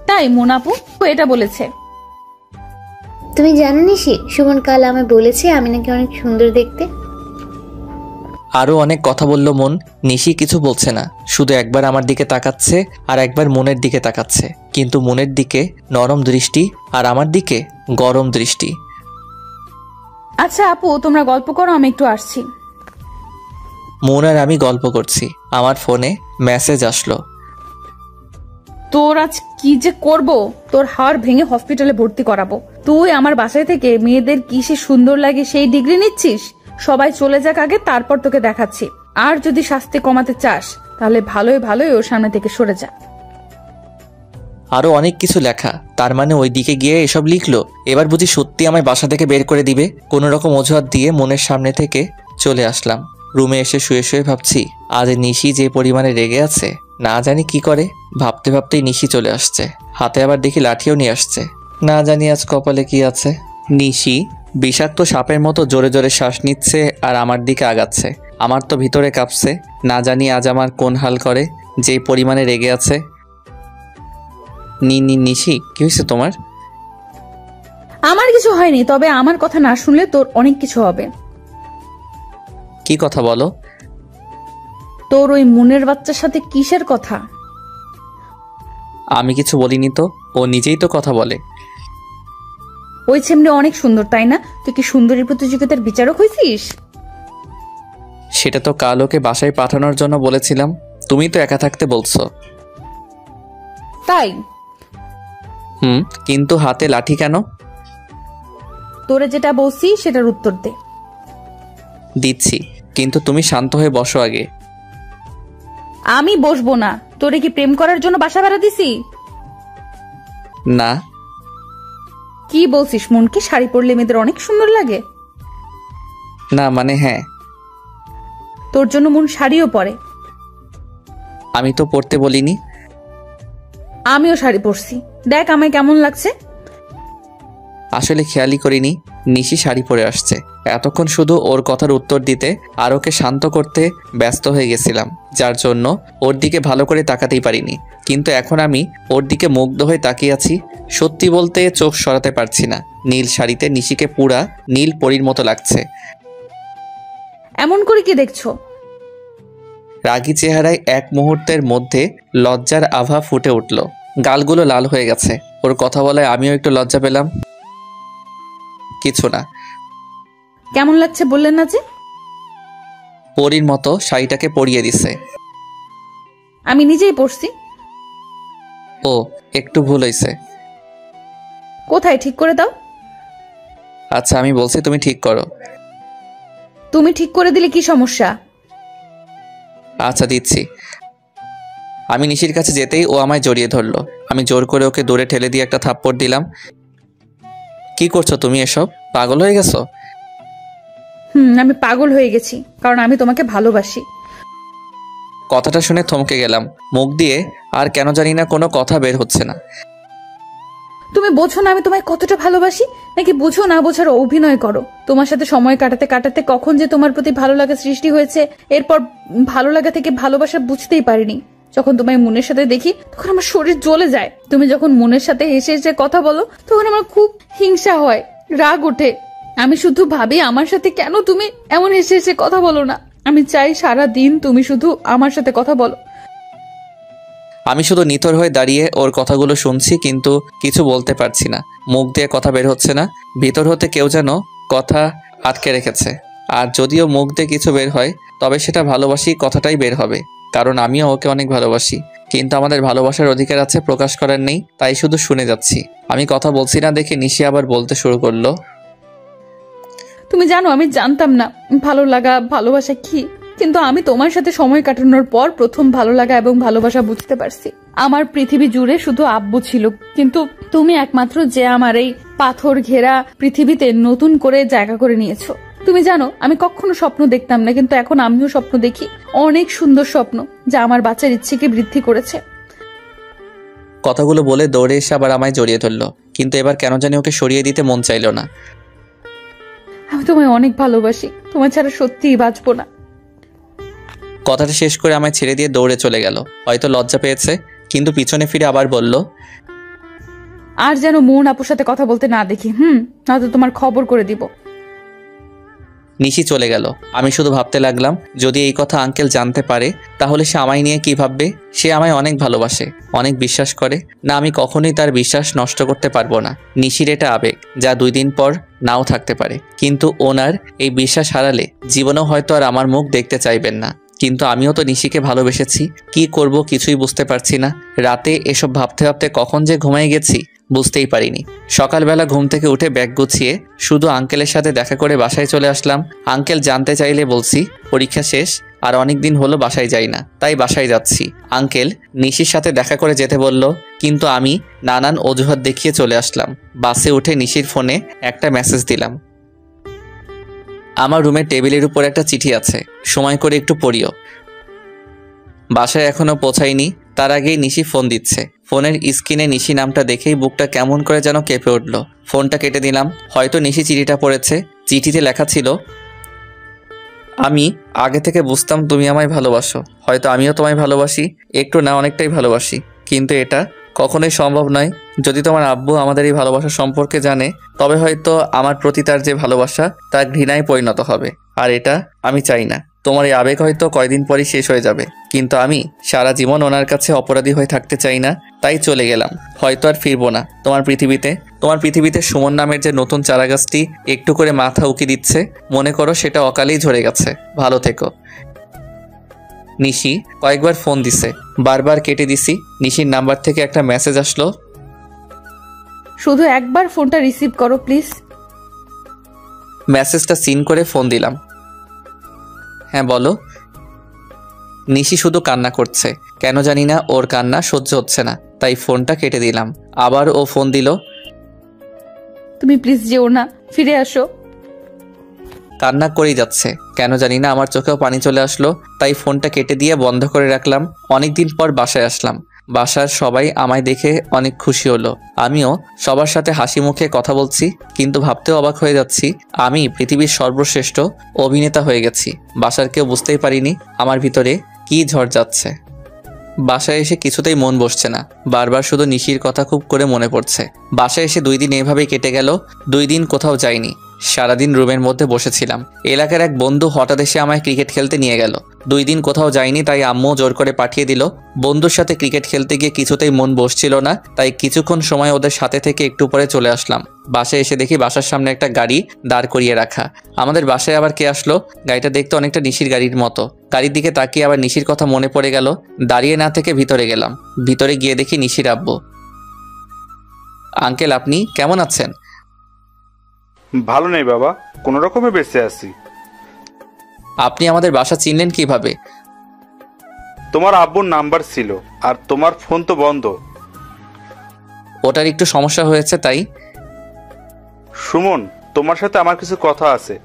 তাই মোনাপু এটা বলেছে? তুমি জানো নিশি, সুমন কাল আমায় বলেছে আমি নাকি অনেক সুন্দর দেখতে। আরো অনেক কথা বলল মন। নিশি কিছু বলছে না, শুধু একবার আমার দিকে তাকাচ্ছে আর একবার মনের দিকে তাকাচ্ছে, কিন্তু মনের দিকে নরম দৃষ্টি আর আমার দিকে গরম দৃষ্টি। আচ্ছা আপু, তোমরা গল্প করো, আমি একটু আসছি। মন আর আমি গল্প করছি, আমার ফোনে মেসেজ আসলো। তোর আজ কি যে করব, তোর হাড় ভেঙে হসপিটালে ভর্তি করাবো। তুই আমার বাসায় থেকে মেয়েদের কিসে সুন্দর লাগে সেই ডিগ্রি নিচ্ছিস। সবাই চলে যাক আগে, তারপর তোকে দেখাচ্ছি। আর যদি শাস্তি কমাতে চাস তাহলে ভালোই ভালোই ওর সামনে থেকে সরে যা। আরো অনেক কিছু লেখা, তার মানে ওই দিকে গিয়ে এসব লিখলো। এবার বুঝি সত্যি আমায় বাসা থেকে বের করে দিবে। কোনো রকম অজুহাত দিয়ে মনের সামনে থেকে চলে আসলাম। রুমে এসে শুয়ে শুয়ে ভাবছি, আজ নিশি যে পরিমাণে রেগে আছে, না জানি কি করে। ভাবতে ভাবতেই নিশি চলে আসছে, হাতে আবার দেখি লাঠিও নিয়ে আসছে। না জানি আজ কপালে কি আছে। নিশি বিষাক্ত সাপের মতো জোরে জোরে শ্বাস নিচ্ছে আর আমার দিকে আগাচ্ছে। আমার তো ভিতরে কাঁপছে, না জানি আজ আমার কোন হাল করে, যেই পরিমাণে রেগে আছে। নিশি, কি হয়েছে তোমার? আমার কিছু হয়নি, তবে আমার কথা না শুনলে তোর অনেক কিছু হবে। কি কথা বলো? তোর ওই মনের বাচ্চার সাথে কিসের কথা? আমি কিছু বলিনি তো, ও নিজেই তো কথা বলে। ওই ছেমনি অনেক সুন্দর, তাই না? তুই কি সুন্দরী প্রতিযোগিতার বিচারক হয়েছিস? সেটা তো কাল ওকে বাসায় পাঠানোর জন্য বলেছিলাম, তুমি তো একা থাকতে বলছো। তাই? কিন্তু হাতে লাঠি কেন? তোরে যেটা বলছি সেটার উত্তর দে। দিচ্ছি, কিন্তু তুমি শান্ত হয়ে বসো আগে। আমি বসবো না। তোরে কি প্রেম করার জন্য বাসা ভাড়া দিছি? না। কি বলছিস? মন কি শাড়ি পরলে মেয়েদের অনেক সুন্দর লাগে? না মানে হ্যাঁ। তোর জন্য মন শাড়িও পরে। আমি তো পরতে বলিনি। আমিও শাড়ি পরছি, দেখ আমায় কেমন লাগছে। আসলে খেয়ালই করিনি নিশি শাড়ি পরে আসছে। এতক্ষণ শুধু ওর কথার উত্তর দিতে আর ওকে শান্ত করতে ব্যস্ত হয়ে গেছিলাম, যার জন্য ওর দিকে ভালো করে তাকাতেই পারিনি। কিন্তু এখন আমি ওর দিকে মুগ্ধ হয়ে তাকিয়ে আছি। সত্যি বলতে চোখ সরাতে পারছি না। নীল শাড়িতে নিশিকে পুরা নীল পরীর মতো লাগছে। এমন করে কি দেখছো? রাগী চেহারায় এক মুহূর্তের মধ্যে লজ্জার আভা ফুটে উঠল। গালগুলো লাল হয়ে গেছে। ওর কথা বলায় আমিও একটু লজ্জা পেলাম। কিছু না। কেমন লাগছে বললেন না যে? পরীর মতো শাড়িটাকে পরিয়ে দিছে। আমি নিজেই পড়ছি। ও, একটু ভুল হয়েছে। কোথায় ঠিক করে দাও। আচ্ছা আমি বলছি, তুমি ঠিক করো। তুমি ঠিক করে দিলে কি সমস্যা? আচ্ছা দিচ্ছি। আমি নিশির কাছে যেতেই ও আমায় জড়িয়ে ধরলো। আমি জোর করে ওকে দূরে ঠেলে দিয়ে একটা থাপ্পড় দিলাম। কি করছো তুমি এসব? পাগল হয়ে গেছো? আমি পাগল হয়ে গেছি, কারণ আমি তোমাকে ভালোবাসি। কথাটা শুনে থমকে গেলাম। মুখ দিয়ে আর কেন জানি না কোনো কথা বের হচ্ছে না। তুমি বোঝো না আমি তোমায় কতটা ভালোবাসি, নাকি বুঝো না বোঝার অভিনয় করো? তোমার সাথে সময় কাটাতে কাটাতে কখন যে তোমার প্রতি ভালো লাগা সৃষ্টি হয়েছে, এরপর ভালো লাগা থেকে ভালোবাসা বুঝতেই পারিনি। যখন তোমায় মনের সাথে দেখি তখন আমার শরীর জ্বলে যায়। তুমি যখন মনের সাথে হেসে হেসে কথা বলো তখন আমার খুব হিংসা হয়, রাগ ওঠে। আমি শুধু ভাবি আমার সাথে কেন তুমি এমন হেসে হেসে কথা বলো না। আমি চাই সারা দিন তুমি শুধু আমার সাথে কথা বলো। আমি শুধু নিথর হয়ে দাঁড়িয়ে ওর কথাগুলো শুনছি, কিন্তু কিছু বলতে পারছি না। মুখ দিয়ে কথা বের হচ্ছে না। ভিতর হতে কেউ যেন কথা আটকে রেখেছে। আর যদিও মুখ দিয়ে কিছু বের হয়, তবে সেটা ভালোবাসি কথাটাই বের হবে, কারণ আমিও ওকে অনেক ভালোবাসি। কিন্তু আমাদের ভালোবাসার অধিকার আছে, প্রকাশ করার নেই, তাই শুধু শুনে যাচ্ছি। আমি কথা বলছি না দেখে নিশি আবার বলতে শুরু করলো। তুমি জানো আমি জানতাম না ভালো লাগা ভালোবাসা কি, কিন্তু আমি তোমার সাথে সময় কাটানোর পর প্রথম ভালো লাগা এবং ভালোবাসা বুঝতে পারছি। আমার পৃথিবী জুড়ে শুধু আব্বু ছিল, কিন্তু তুমি একমাত্র যে আমার এই পাথর ঘেরা পৃথিবীতে নতুন করে জায়গা করে নিয়েছো। তুমি জানো আমি কখনো স্বপ্ন দেখতাম না, কিন্তু এখন আমিও স্বপ্ন দেখি, অনেক সুন্দর স্বপ্ন, যা আমার বাচ্চার ইচ্ছেকে বৃদ্ধি করেছে। কথাগুলো বলে দৌড়ে এসে আবার আমায় জড়িয়ে ধরলো, কিন্তু এবার কেন জানি ওকে সরিয়ে দিতে মন চাইল না। আমি তোমায় অনেক ভালোবাসি, তোমার ছাড়া সত্যিই বাঁচবো না। কথাটা শেষ করে আমায় ছেড়ে দিয়ে দৌড়ে চলে গেল। হয়তো লজ্জা পেয়েছে, কিন্তু পিছনে ফিরে আবার বলল, আর যেন মন আপুর সাথে কথা বলতে না দেখি, নয়তো তোমার খবর করে দিব। নিশি চলে গেল। আমি শুধু ভাবতে লাগলাম, যদি এই কথা আঙ্কেল জানতে পারে তাহলে সে আমায় নিয়ে কি ভাববে। সে আমায় অনেক ভালোবাসে, অনেক বিশ্বাস করে। না, আমি কখনোই তার বিশ্বাস নষ্ট করতে পারবো না। নিশির এটা আবেগ, যা 2 দিন পর নাও থাকতে পারে, কিন্তু ওনার এই বিশ্বাস হারালে জীবনেও হয়তো আর আমার মুখ দেখতে চাইবেন না। কিন্তু আমিও তো নিশিকে ভালোবেসেছি। কি করব কিছুই বুঝতে পারছি না। রাতে এসব ভাবতে ভাবতে কখন যে ঘুমাই গেছি বুঝতেই পারিনি। সকালবেলা ঘুম থেকে উঠে ব্যাগ গুছিয়ে শুধু আঙ্কেলের সাথে দেখা করে বাসায় চলে আসলাম। আঙ্কেল জানতে চাইলে বলছি পরীক্ষা শেষ, আর অনেক দিন হলো বাসায় যাই না, তাই বাসায় যাচ্ছি। আঙ্কেল নিশির সাথে দেখা করে যেতে বলল, কিন্তু আমি নানান অজুহাত দেখিয়ে চলে আসলাম। বাসে উঠে নিশির ফোনে একটা মেসেজ দিলাম, আমার রুমের টেবিলের উপর একটা চিঠি আছে, সময় করে একটু পড়িও। বাসায় এখনো পৌঁছায়নি, তার আগেই নিশি ফোন দিচ্ছে। ফোনের স্ক্রিনে নিশি নামটা দেখেই বুকটা কেমন করে যেন কেঁপে উঠল। ফোনটা কেটে দিলাম। হয়তো নিশি চিঠিটা পড়েছে। চিঠিতে লেখা ছিল, আমি আগে থেকে বুঝতাম তুমি আমায় ভালোবাসো। হয়তো আমিও তোমায় ভালোবাসি, একটু না অনেকটাই ভালোবাসি, কিন্তু এটা কখনোই সম্ভব নয়। যদি তোমার আব্বু আমাদের এই ভালোবাসা সম্পর্কে জানে, তবে হয়তো আমার প্রতি তার যে ভালোবাসা তা ঘৃণায় পরিণত হবে, আর এটা আমি চাই না। তোমার এই আবেগ হয়তো কয়দিন পরই শেষ হয়ে যাবে, কিন্তু আমি সারা জীবন ওনার কাছে অপরাধী হয়ে থাকতে চাই না, তাই চলে গেলাম। হয়তো আর ফিরবো না তোমার পৃথিবীতে সুমন নামের যে নতুন চারাগাছটি একটু করে মাথা উকি দিচ্ছে, মনে করো সেটা অকালেই ঝরে গেছে। ভালো থেকো। নিশি কয়েকবার ফোন দিছে, বারবার কেটে দিছি। নিশির নাম্বার থেকে একটা মেসেজ আসলো, শুধু একবার ফোনটা রিসিভ করো প্লিজ। মেসেজটা সিন করে ফোন দিলাম। হ্যাঁ বলো। নিশি শুধু কান্না করছে, কেন জানি না ওর কান্না সহ্য হচ্ছে না, তাই ফোনটা কেটে দিলাম। আবার ও ফোন দিল, তুমি প্লিজ যেও না, ফিরে আসো। কান্না করেই যাচ্ছে, কেন জানি না আমার চোখেও পানি চলে আসলো, তাই ফোনটা কেটে দিয়ে বন্ধ করে রাখলাম। অনেকদিন পর বাসায় আসলাম। বাসার সবাই আমায় দেখে অনেক খুশি হলো। আমিও সবার সাথে হাসি মুখে কথা বলছি, কিন্তু ভাবতেও অবাক হয়ে যাচ্ছি আমি পৃথিবীর সর্বশ্রেষ্ঠ অভিনেতা হয়ে গেছি। বাসার কেউ বুঝতেই পারিনি আমার ভিতরে কী ঝড় যাচ্ছে। বাসায় এসে কিছুতেই মন বসছে না, বারবার শুধু নিশির কথা খুব করে মনে পড়ছে। বাসায় এসে 2 দিন এভাবেই কেটে গেল। 2 দিন কোথাও যাইনি, সারাদিন রুমের মধ্যে বসেছিলাম। এলাকার এক বন্ধু হঠাৎ এসে আমায় ক্রিকেট খেলতে নিয়ে গেল। 2 দিন কোথাও যাইনি, তাই আম্মু জোর করে পাঠিয়ে দিল। বন্ধুর সাথে ক্রিকেট খেলতে গিয়ে কিছুতেই মন বসছিল না, তাই কিছুক্ষণ সময় ওদের সাথে থেকে একটু পরে চলে আসলাম। বাসায় এসে দেখি বাসার সামনে একটা গাড়ি দাঁড় করিয়ে রাখা। আমাদের বাসায় আবার কে আসলো? গাড়িটা দেখতে অনেকটা নিশির গাড়ির মতো। গাড়ির দিকে তাকিয়ে আবার নিশির কথা মনে পড়ে গেল। দাঁড়িয়ে না থেকে ভিতরে গেলাম। ভিতরে গিয়ে দেখি নিশির আব্বু। আঙ্কেল, আপনি কেমন আছেন? ভালো নেই বাবা, কোনো রকমে বেঁচে আছি। আপনি আমাদের বাসা চিনলেন কিভাবে? তোমার আব্বুর নাম্বার ছিল, আর তোমার ফোন তো বন্ধ। ওটার একটু সমস্যা হয়েছে তাই। সুমন, তোমার সাথে আমার কিছু কথা আছে।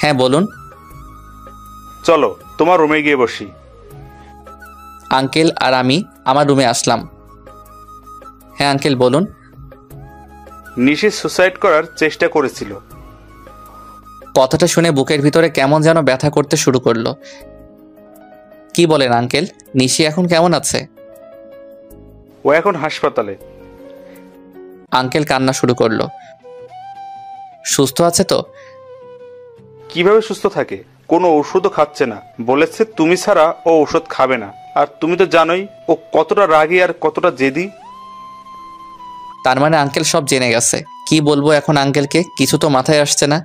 হ্যাঁ বলুন। চলো তোমার রুমে গিয়ে বসি। আঙ্কেল আর আমি আমার রুমে আসলাম। হ্যাঁ আঙ্কেল বলুন। নিশি সুসাইড করার চেষ্টা করেছিল। কথাটা শুনে বুকের ভিতরে কেমন যেন ব্যথা করতে শুরু করলো। কি বলেন আঙ্কেল? নিশি এখন কেমন আছে? ও এখন হাসপাতালে। আঙ্কেল কান্না শুরু করলো। সুস্থ আছে তো? কিভাবে সুস্থ থাকে? কোনো ওষুধও খাচ্ছে না। বলেছে তুমি ছাড়া ও ওষুধ খাবে না। আর তুমি তো জানোই ও কতটা রাগী আর কতটা জেদি। তার মানে আঙ্কেল সব জেনে গেছে। কি বলবো এখন আঙ্কেলকে, কিছু তো মাথায় আসছে না।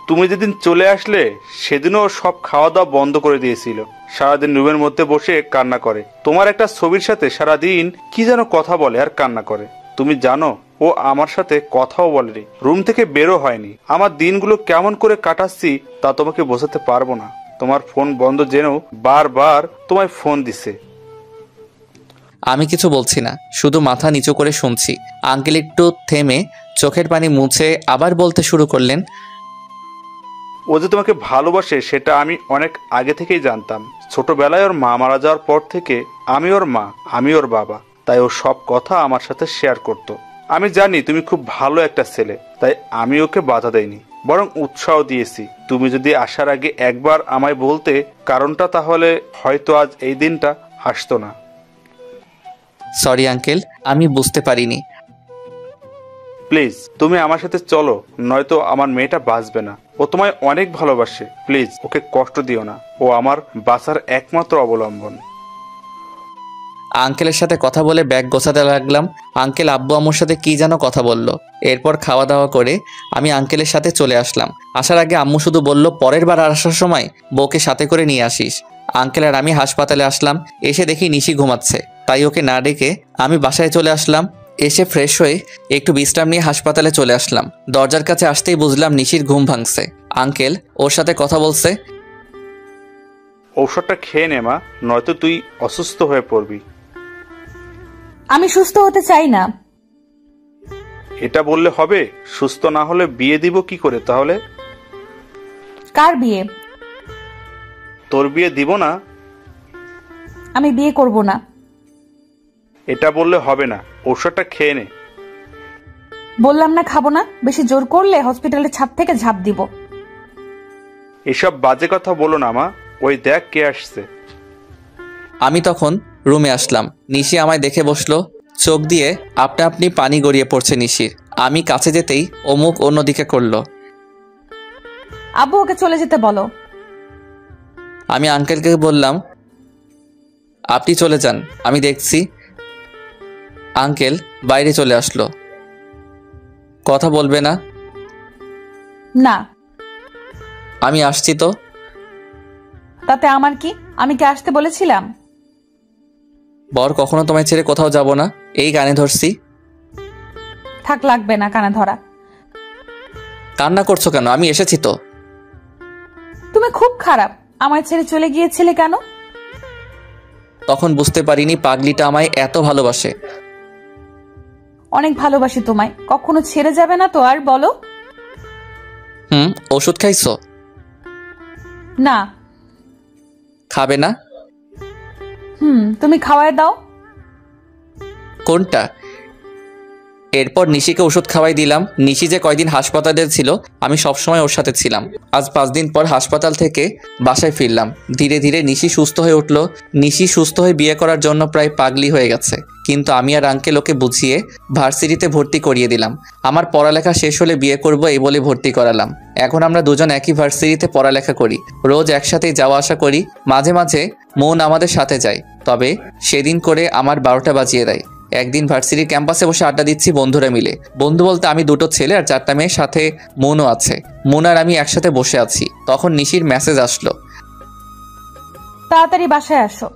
তুমি যেদিন চলে আসলে সেদিনও সব খাওয়া দাওয়া বন্ধ করে দিয়েছিল। সারাদিন রুমের মধ্যে বসে কান্না করে। তোমার একটা ছবির সাথে সারাদিন কি যেন কথা বলে আর কান্না করে। তুমি জানো ও আমার সাথে কথাও বলেনি, রুম থেকে বেরো হয়নি। আমার দিনগুলো কেমন করে কাটাচ্ছি তা তোমাকে বোঝাতে পারবো না। তোমার ফোন বন্ধ জেনেও বারবার তোমায় ফোন দিছে। আমি কিছু বলছি না, শুধু মাথা নিচু করে শুনছি। আঙ্কেল একটু থেমে চোখের পানি মুছে আবার বলতে শুরু করলেন। ও যে তোমাকে ভালোবাসে সেটা আমি অনেক আগে থেকেই জানতাম। ছোটবেলায় ওর মা মারা যাওয়ার পর থেকে আমি ওর মা, আমি ওর বাবা, তাই ও সব কথা আমার সাথে শেয়ার করতো। আমি জানি তুমি খুব ভালো একটা ছেলে, তাই আমি ওকে বাধা দেইনি, বরং উৎসাহ দিয়েছি। তুমি যদি আসার আগে একবার আমায় বলতে কারণটা, তাহলে হয়তো আজ এই দিনটা আসতো না। সরি আঙ্কেল, আমি বুঝতে পারিনি। প্লিজ তুমি আমার সাথে চলো, নয়তো আমার মেয়েটা বাঁচবে না। ও তোমায় অনেক ভালোবাসে, প্লিজ ওকে কষ্ট দিও না। ও আমার বাঁচার একমাত্র অবলম্বন। আঙ্কেলের সাথে কথা বলে ব্যাগ গোছাতে লাগলাম। আঙ্কেল আব্বু আম্মুর সাথে কি যেন কথা বলল। এরপর খাওয়া দাওয়া করে আমি আঙ্কেলের সাথে চলে আসলাম। আসার আগে আম্মু শুধু বলল, পরের বার আসার সময় বউকে সাথে করে নিয়ে আসিস। আঙ্কেল আর আমি হাসপাতালে আসলাম। এসে দেখি নিশি ঘুমাচ্ছে, তাই ওকে না ডেকে আমি বাসায় চলে আসলাম। এসে ফ্রেশ হয়ে একটু বিশ্রাম নিয়ে হাসপাতালে চলে আসলাম। দরজার কাছে আসতেই বুঝলাম নিশির ঘুম ভাঙছে। আঙ্কেল ওর সাথে কথা বলছে। ঔষধটা খেয়ে নে মা, নয়তো তুই অসুস্থ হয়ে পড়বি। আমি সুস্থ হতে চাই না। এটা বললে হবে? সুস্থ না হলে বিয়ে দিব কি করে তাহলে? কার বিয়ে? তোর বিয়ে দিব না? আমি বিয়ে করব না। এটা বললে হবে না, ঔষধটা খেয়ে নে। বললাম না খাবো না। বেশি জোর করলে হসপিটালের ছাদ থেকে ঝাঁপ দিব। এসব বাজে কথা বলো না মা, ওই দেখ কে আসছে। আমি তখন রুমে আসলাম। নিশি আমায় দেখে বসলো। চোখ দিয়ে আপনা আপনি পানি গড়িয়ে পড়ছে নিশির। আমি কাছে যেতেই ও মুখ অন্যদিকে করলো। আব্বু ওকে চলে যেতে বলো। আমি আঙ্কেলকে বললাম, আপনি চলে যান, আমি দেখছি। আঙ্কেল বাইরে চলে আসলো। কথা বলবে না? না। আমি আসছি তো। তাতে আমার কি? আমি কি আসতে বলেছিলাম? বর কখনো তোমায় ছেড়ে কোথাও যাব না, এই কানে ধরছি। থাক, লাগবে না কানে ধরা। কান্না করছো কেন? আমি এসেছি তো। তুমি খুব খারাপ। আমায় ছেড়ে চলে গিয়েছিলে কেন? তখন বুঝতে পারিনি পাগলিটা আমায় এত ভালোবাসে। অনেক ভালোবাসি তোমায়। কখনো ছেড়ে যাবে না তো আর? বলো। ওষুধ খাইছো? না। খাবে না? তুমি খাওয়ায় দাও। কোনটা? এরপর নিশিকে ওষুধ খাওয়াই দিলাম। নিশি যে কয়দিন হাসপাতালে ছিল আমি সবসময় ওর সাথে ছিলাম। আজ 5 দিন পর হাসপাতাল থেকে বাসায় ফিরলাম। ধীরে ধীরে নিশি সুস্থ হয়ে উঠল। নিশি সুস্থ হয়ে বিয়ে করার জন্য প্রায় পাগলি হয়ে গেছে, কিন্তু আমি আর আঙ্কেল ওকে বুঝিয়ে ভার্সিটিতে ভর্তি করিয়ে দিলাম। আমার পড়ালেখা শেষ হলে বিয়ে করব এই বলে ভর্তি করালাম। এখন আমরা দুজন একই ভার্সিটিতে পড়ালেখা করি, রোজ একসাথেই যাওয়া আসা করি। মাঝে মাঝে মন আমাদের সাথে যায়, তবে সেদিন করে আমার 12টা বাজিয়ে দেয়। একদিন ভার্সিটির ক্যাম্পাসে বসে আড্ডা দিচ্ছি বন্ধুরা মিলে। বন্ধু বলতে আমি 2টো ছেলে আর 4টা মেয়ের, সাথে মনও আছে। মন আর আমি একসাথে বসে আছি, তখন নিশির মেসেজ আসলো, তাড়াতাড়ি বাসায় আসো।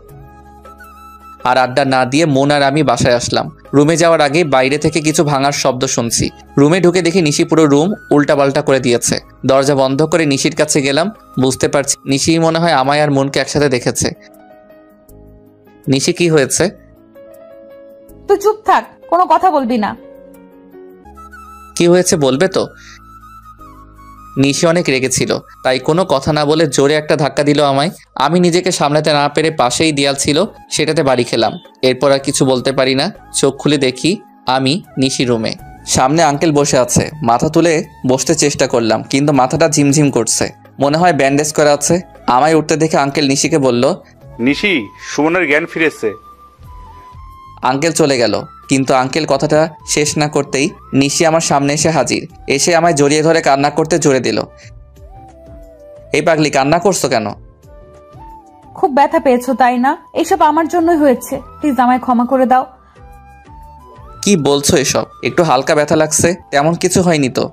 আর আড্ডা না দিয়ে মন আর আমি বাসায় আসলাম। রুমে যাওয়ার আগে বাইরে থেকে কিছু ভাঙার শব্দ শুনছি। রুমে ঢুকে দেখি নিশি পুরো রুম উল্টাপাল্টা করে দিয়েছে। দরজা বন্ধ করে নিশির কাছে গেলাম। বুঝতে পারছি নিশি মনে হয় আমায় আর মনকে একসাথে দেখেছে। নিশি, কি হয়েছে? তুই চুপ থাক, কোনো কথা বলবি না। কি হয়েছে বলবে তো? নিশি অনেক রেগেছিল, তাই কোনো কথা না বলে জোরে একটা ধাক্কা দিল আমায়। আমি নিজেকে সামলাতে না পেরে পাশেই দেয়াল ছিল, সেটাতে বাড়ি খেলাম। এরপর আর কিছু বলতে পারি না। চোখ খুলে দেখি আমি নিশি রুমে। সামনে আঙ্কেল বসে আছে। মাথা তুলে বসতে চেষ্টা করলাম, কিন্তু মাথাটা ঝিমঝিম করছে, মনে হয় ব্যান্ডেজ করা আছে। আমায় উঠতে দেখে আঙ্কেল নিশিকে বলল, নিশি, সুমনের জ্ঞান ফিরেছে। আঙ্কেল চলে গেল, কিন্তু আঙ্কেল কথাটা শেষ না করতেই নিশি আমার সামনে এসে হাজির। এসে আমায় জড়িয়ে ধরে কান্না করতে জোরে দিল। এই পাগলি, কান্না করছো কেন? খুব ব্যথা পেয়েছো তাই না? এইসব আমার জন্যই হয়েছে, প্লিজ আমায় ক্ষমা করে দাও। কি বলছো এসব? একটু হালকা ব্যথা লাগছে, তেমন কিছু হয়নি তো।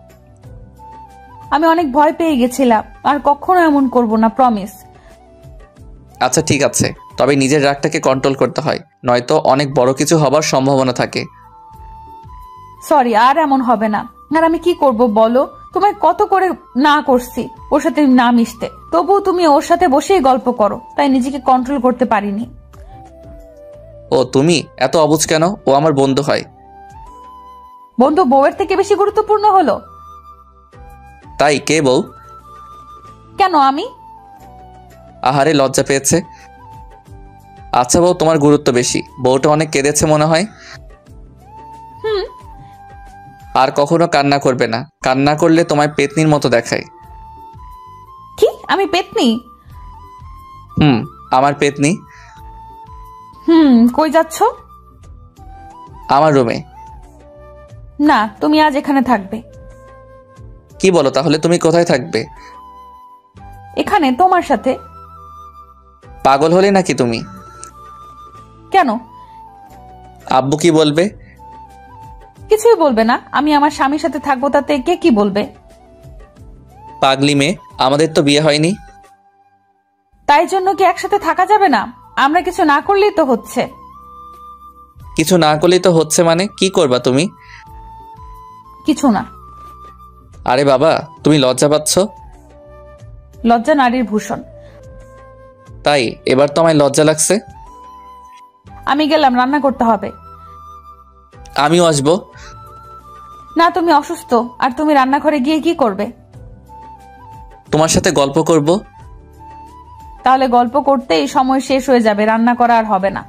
আমি অনেক ভয় পেয়ে গেছিলাম, আর কখনো এমন করব না, প্রমিস। আচ্ছা ঠিক আছে, তবে নিজের রাগটাকে কন্ট্রোল করতে হয়, নয়তো অনেক বড় কিছু হবার সম্ভাবনা থাকে। সরি, আর এমন হবে না। আর আমি কি করব বলো? তোমায় কত করে না করছি ওর সাথে না মিশতে, তবুও তুমি ওর সাথে বসেই গল্প করো, তাই নিজেকে কন্ট্রোল করতে পারিনি। ও তুমি এত অবুঝ কেন? ও আমার বন্ধু হয়। বন্ধু বউয়ের থেকে বেশি গুরুত্বপূর্ণ হলো? তাই? কে বউ? কেন আমি? আহারে, লজ্জা পেয়েছে। আচ্ছা বউ তোমার গুরুত্ব বেশি। বউটা অনেক কেঁদেছে মনে হয়। আর কখনো কান্না করবে না, কান্না করলে তোমায় পেতনির মতো দেখায়। কি? আমি পেতনি? আমার পেতনি। কই যাচ্ছ? আমার রুমে। না, তুমি আজ এখানে থাকবে। কি বলো? তাহলে তুমি কোথায় থাকবে? এখানে তোমার সাথে। পাগল হলে নাকি তুমি? কেন? আব্বু কি বলবে? কিছুই বলবে না, আমি আমার স্বামীর সাথে থাকবো, তাতে কে কি বলবে? পাগলি মেয়ে, আমাদের তো বিয়ে হয়নি। তাই জন্য কি একসাথে থাকা যাবে না? আমরা কিছু না করলেই তো হচ্ছে। কিছু না করলেই তো হচ্ছে মানে? কি করবা তুমি? কিছু না। আরে বাবা, তুমি লজ্জা পাচ্ছ? লজ্জা নারীর ভূষণ। তাই? এবার তো আমায় লজ্জা লাগছে। আমি গেলাম, রান্না করতে হবে। আমিও আসবো। না, তুমি অসুস্থ, আর তুমি রান্নাঘরে গিয়ে কি করবে? তোমার সাথে গল্প করব। তাহলে গল্প করতেই সময় শেষ হয়ে যাবে, রান্না করা আর হবে না।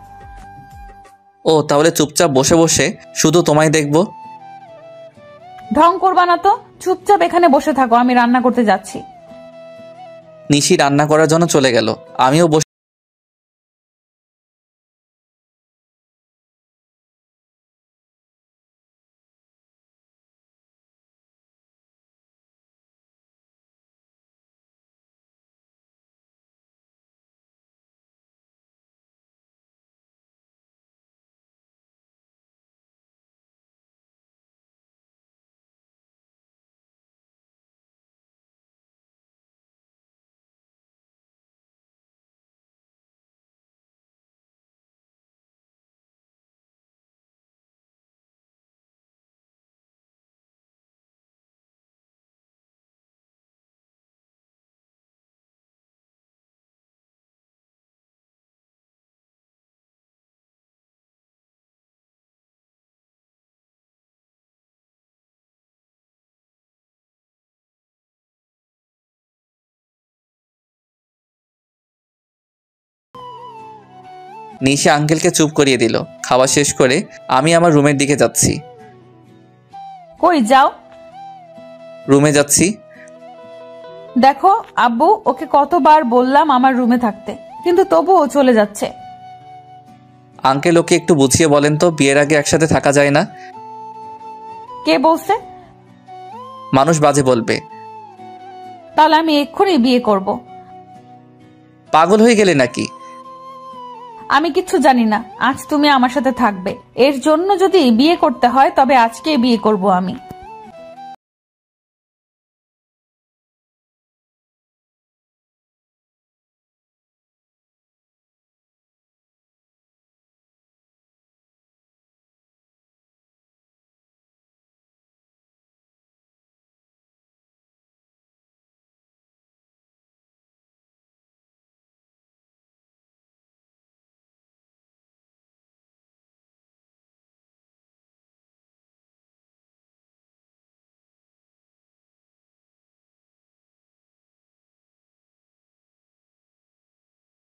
ও, তাহলে চুপচাপ বসে বসে শুধু তোমায় দেখবো। ঢং করবা না তো, চুপচাপ এখানে বসে থাকো, আমি রান্না করতে যাচ্ছি। নিশি রান্না করার জন্য চলে গেল, আমিও বসে নিশি আঙ্কেলকে চুপ করিয়ে দিল। খাওয়া শেষ করে আমি আমার রুমের দিকে যাচ্ছি। কই যাও? রুমে যাচ্ছি। দেখো আব্বু, ওকে কতবার বললাম আমার রুমে থাকতে, কিন্তু তবুও চলে যাচ্ছে। আঙ্কেল ওকে একটু বুঝিয়ে বলেন তো, বিয়ের আগে একসাথে থাকা যায় না। কে বলছে? মানুষ বাজে বলবে। তাহলে আমি এক্ষুনি বিয়ে করব। পাগল হয়ে গেলে নাকি? আমি কিচ্ছু জানি না, আজ তুমি আমার সাথে থাকবে। এর জন্য যদি বিয়ে করতে হয় তবে আজকে বিয়ে করব আমি।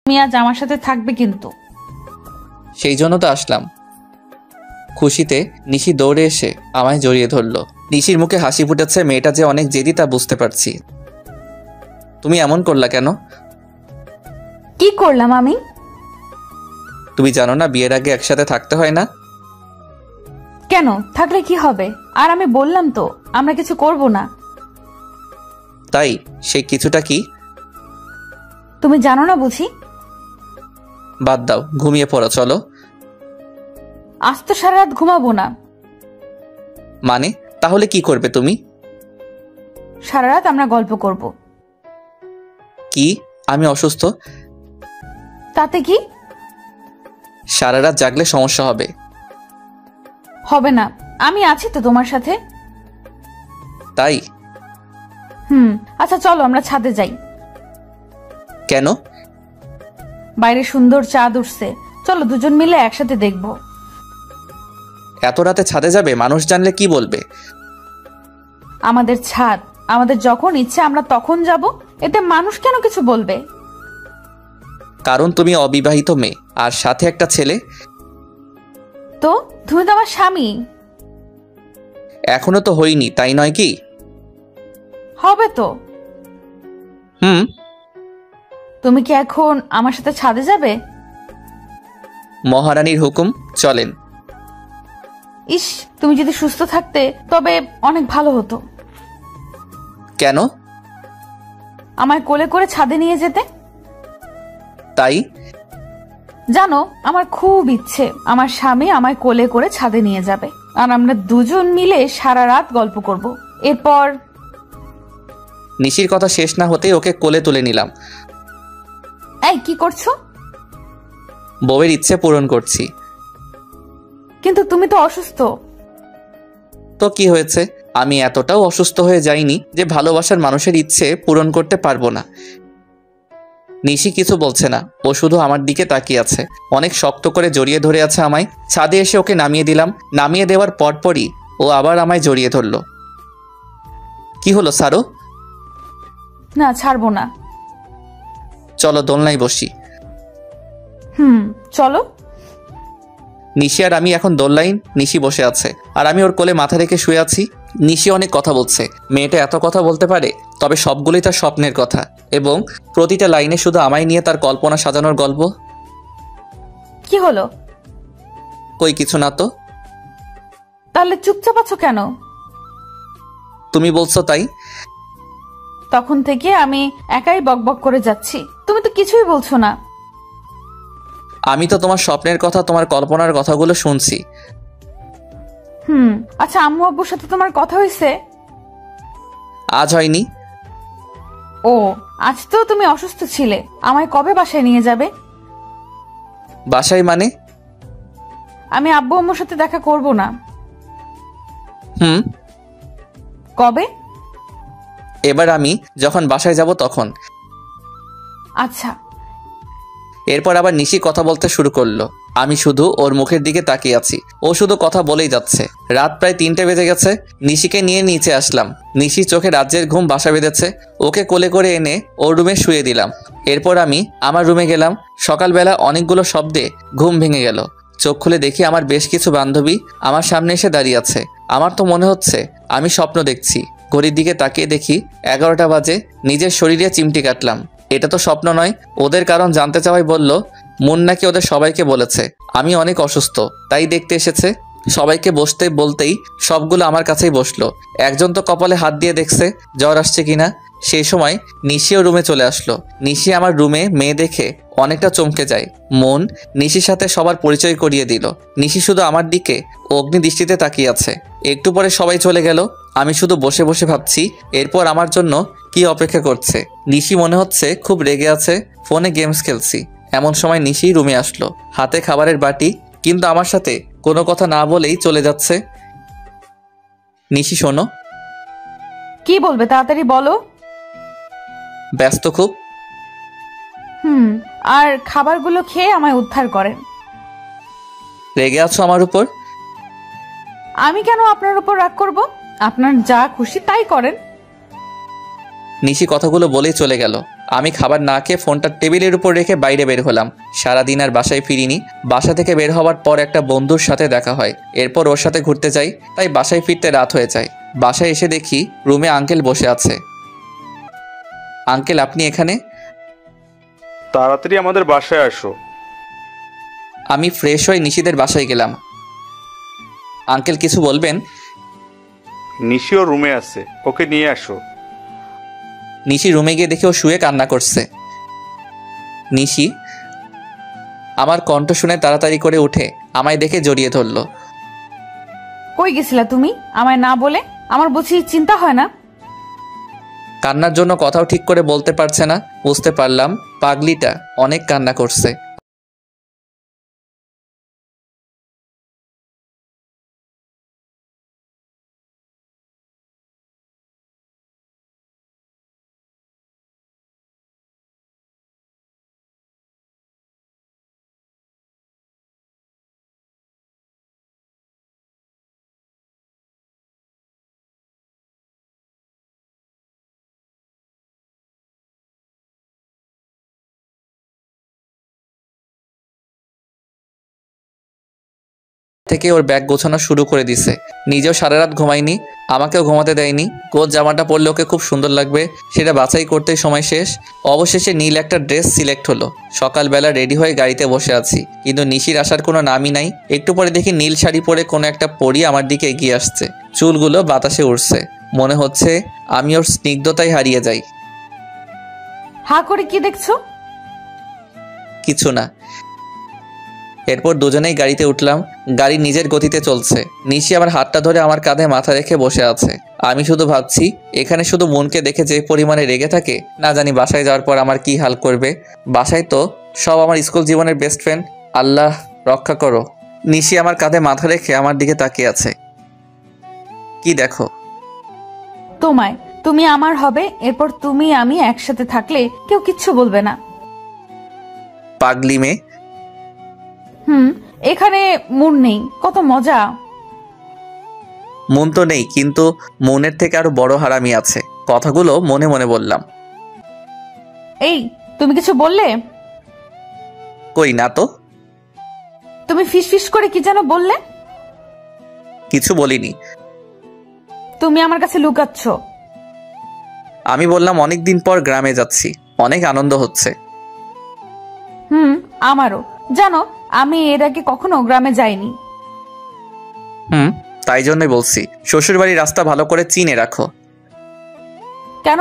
তুমি আজ আমার সাথে থাকবে কিন্তু। সেই জন্য তো আসলাম। খুশিতে নিশি দৌড়ে এসে আমায় জড়িয়ে ধরলো। নিশির মুখে হাসি ফুটেছে। মেয়েটা যে অনেক জেদি তা বুঝতে পারছি। তুমি এমন করলা কেন? কি করলাম আমি? তুমি জানো না বিয়ের আগে একসাথে থাকতে হয় না? কেন, থাকলে কি হবে? আর আমি বললাম তো আমরা কিছু করব না। তাই সেই কিছুটা কি? তুমি জানো না বুঝি? বাদ দাও, ঘুমিয়ে পড়ো চলো। আজ তো সারা রাত ঘুমাবো না। মানে তাহলে কি করবে তুমি? সারা রাত আমরা গল্প করব। কি? আমি অসুস্থ? তাতে কি? সারা রাত জাগলে সমস্যা হবে। হবে না, আমি আছি তো তোমার সাথে। তাই? আচ্ছা চলো আমরা ছাদে যাই। কেন? বাইরে সুন্দর চাঁদ উঠছে, চলো দুজন মিলে একসাথে দেখব। এত রাতে ছাদে যাবে? মানুষ জানলে কি বলবে? আমাদের ছাদ, আমাদের যখন ইচ্ছে আমরা তখন যাব, এতে মানুষ কেন কিছু বলবে? কারণ তুমি অবিবাহিত মেয়ে আর সাথে একটা ছেলে। তো তুমি তো আমার স্বামী। এখনো তো হইনি, তাই নয় কি? হবে তো। তুমি কি এখন আমার সাথে ছাদে যাবে? মহারানীর হুকুম, চলেন। ইস, তুমি যদি সুস্থ থাকতে তবে অনেক ভালো হতো। কেন? আমায় কোলে করে ছাদে নিয়ে যেতে। তাই? জানো, আমার খুব ইচ্ছে আমার স্বামী আমায় কোলে করে ছাদে নিয়ে যাবে, আর আমরা দুজন মিলে সারা রাত গল্প করব। এরপর নিশির কথা শেষ না হতেই ওকে কোলে তুলে নিলাম। এই কি করছো? বউয়ের ইচ্ছে পূরণ করছি। কিন্তু তুমি তো অসুস্থ। তো কি হয়েছে? আমি এতটাও অসুস্থ হয়ে যাইনি যে ভালোবাসার মানুষের ইচ্ছে পূরণ করতে পারবো না। নিশি কিছু বলছে না, ও শুধু আমার দিকে তাকিয়ে আছে। অনেক শক্ত করে জড়িয়ে ধরে আছে আমায়। ছাদে এসে ওকে নামিয়ে দিলাম। নামিয়ে দেওয়ার পরপরই ও আবার আমায় জড়িয়ে ধরলো। কি হলো সারো? না, ছাড়বো না। চলো দোলনায় বসি। চলো। নিশি আর আমি এখন দোলনায়। নিশি বসে আছে আর আমি ওর কোলে মাথা রেখে শুয়ে আছি। নিশি অনেক কথা বলছে। মেয়েটা এত কথা বলতে পারে, তবে সবগুলোই তার স্বপ্নের কথা, এবং প্রতিটা লাইনে শুধু আমায় নিয়ে তার কল্পনা সাজানোর গল্প। কি হলো? কই কিছু না তো। তাহলে চুপচাপ আছো কেন? তুমি বলছো তাই। তখন থেকে আমি একাই বকবক করে যাচ্ছি, তুমি তো কিছুই বলছো না। আমি তো তোমার স্বপ্নের কথা, তোমার কল্পনার কথাগুলো শুনছি। আচ্ছা, আম্মু আব্বুর সাথে তোমার কথা হয়েছে? আজ হয়নি। ও, আজ তো তুমি অসুস্থ ছিলে। আমায় কবে বাসায় নিয়ে যাবে? বাসায় মানে? আমি আব্বু আম্মুর সাথে দেখা করব না। কবে? এবার আমি যখন বাসায় যাব তখন। আচ্ছা। এরপর আবার নিশি কথা বলতে শুরু করলো। আমি শুধু ওর মুখের দিকে তাকিয়ে আছি। ও শুধু কথা বলেই যাচ্ছে। রাত প্রায় 3টে বেজে গেছে। নিশিকে নিয়ে নিচে আসলাম। নিশি চোখে রাজ্যের ঘুম বাসা বেঁধেছে। ওকে কোলে করে এনে ওর রুমে শুয়ে দিলাম। এরপর আমি আমার রুমে গেলাম। সকালবেলা অনেকগুলো শব্দে ঘুম ভেঙে গেল। চোখ খুলে দেখি আমার বেশ কিছু বান্ধবী আমার সামনে এসে দাঁড়িয়ে আছে। আমার তো মনে হচ্ছে আমি স্বপ্ন দেখছি। ঘড়ির দিকে তাকিয়ে দেখি 11টা বাজে। নিজের শরীরে চিমটি কাটলাম। এটা তো স্বপ্ন নয়। ওদের কারণ জানতে চাওয়াই বলল মুন নাকি ওদের সবাইকে বলেছে আমি অনেক অসুস্থ, তাই দেখতে এসেছে। সবাইকে বসতে বলতেই সবগুলো আমার কাছেই বসলো। একজন তো কপালে হাত দিয়ে দেখছে জ্বর আসছে কিনা। সেই সময় নিশিও রুমে চলে আসলো। নিশি আমার রুমে মেয়ে দেখে অনেকটা চমকে যায়। মন নিশির সাথে সবার পরিচয় করিয়ে দিল। নিশি শুধু আমার দিকে অগ্নি দৃষ্টিতে তাকিয়ে আছে। একটু পরে সবাই চলে গেল। আমি শুধু বসে বসে ভাবছি এরপর আমার জন্য কি অপেক্ষা করছে। নিশি মনে হচ্ছে খুব রেগে আছে। ফোনে গেমস খেলছি। এমন সময় নিশি রুমে আসলো, হাতে খাবারের বাটি, কিন্তু আমার সাথে কোনো কথা না বলেই চলে যাচ্ছে। নিশি শোনো। কি বলবে তাড়াতাড়ি বলো। ব্যস্ত খুব? আর খাবারগুলো খেয়ে আমায় উদ্ধার করেন। রেগে আছো আমার উপর? আমি কেন আপনার উপর রাগ করব? আপনার যা খুশি তাই করেন। নিশি কথাগুলো বলেই চলে গেল। আমি খাবার না খেয়ে ফোনটা টেবিলের উপর রেখে বাইরে বের হলাম। সারাদিন আর বাসায় ফিরিনি। বাসা থেকে বের হওয়ার পর একটা বন্ধুর সাথে দেখা হয়। এরপর ওর সাথে ঘুরতে যাই, তাই বাসায় ফিরতে রাত হয়ে যায়। বাসায় এসে দেখি রুমে আঙ্কেল বসে আছে। আঙ্কেল আপনি এখানে? তাড়াতাড়ি আমাদের বাসায় আসো। আমি ফ্রেশ হয়ে নিশিদের বাসায় গেলাম। আঙ্কেল কিছু বলবেন? নিশিও রুমে আছে, ওকে নিয়ে আসো। নিশি রুমে গিয়ে দেখে ও শুয়ে কান্না করছে। নিশি আমার কণ্ঠ শুনে তাড়াতাড়ি করে উঠে আমায় দেখে জড়িয়ে ধরল। কই গেছিলা তুমি আমায় না বলে? আমার বুঝি চিন্তা হয় না? কান্নার জন্য কথাও ঠিক করে বলতে পারছে না। বুঝতে পারলাম পাগলিটা অনেক কান্না করছে। থেকে ওর ব্যাগ গোছানো শুরু করে দিছে। নিজেও সারা রাত ঘুমায়নি, আমাকেও ঘুমাতে দেয়নি। কোন জামাটা পরলে ওকে খুব সুন্দর লাগবে সেটা বাছাই করতেই সময় শেষ। অবশেষে নীল একটা ড্রেস সিলেক্ট হলো। সকালবেলা রেডি হয়ে গাড়িতে বসে আছি, কিন্তু নিশির আসার কোনো নামই নাই। একটু পরে দেখি নীল শাড়ি পরে কোনো একটা পরী আমার দিকে এগিয়ে আসছে। চুলগুলো বাতাসে উড়ছে। মনে হচ্ছে আমি ওর স্নিগ্ধতায় হারিয়ে যাই। হা করে কি দেখছো? কিছু না। এরপর দুজনেই গাড়িতে উঠলাম। গাড়ি নিজের গতিতে চলছে। নিশি আমার হাতটা ধরে আমার কাঁধে মাথা রেখে বসে আছে। আমি শুধু ভাবছি এখানে শুধু মনকে দেখে যে পরিমাণে রেগে থাকে, না জানি বাসায় যাওয়ার পর আমার কি হাল করবে। বাসায় তো সব আমার স্কুল জীবনের বেস্ট ফ্রেন্ড। আল্লাহ রক্ষা করো। নিশি আমার কাঁধে মাথা রেখে আমার দিকে তাকিয়ে আছে। কি দেখো? তোমায়। তুমি আমার হবে, এরপর তুমি আমি একসাথে থাকলে কেউ কিচ্ছু বলবে না। পাগলি মেয়ে। এখানে মন নেই, কত মজা। মন তো নেই, কিন্তু মনের থেকে আরো বড় হারামি আছে। কথাগুলো মনে মনে বললাম। এই, তুমি কিছু বললে? কই না তো। তুমি ফিস ফিস করে কি যেন বললে? কিছু বলিনি। তুমি আমার কাছে লুকাচ্ছ। আমি বললাম অনেক দিন পর গ্রামে যাচ্ছি, অনেক আনন্দ হচ্ছে। আমারও। জানো, আমি এর আগে কখনো গ্রামে যাইনি। তাই জন্যই বলছি শ্বশুরবাড়ির রাস্তা ভালো করে চিনে রাখো। কেন?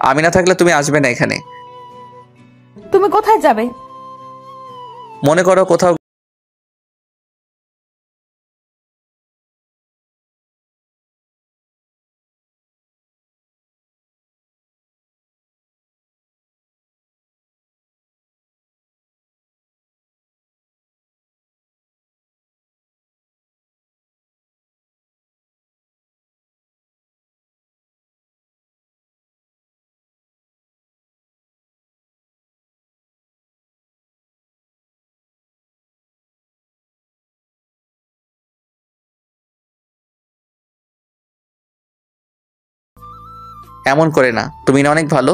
আমি না থাকলে তুমি আসবে না এখানে। তুমি কোথায় যাবে? মনে করো কোথাও এমন করে না, তুমি না অনেক ভালো।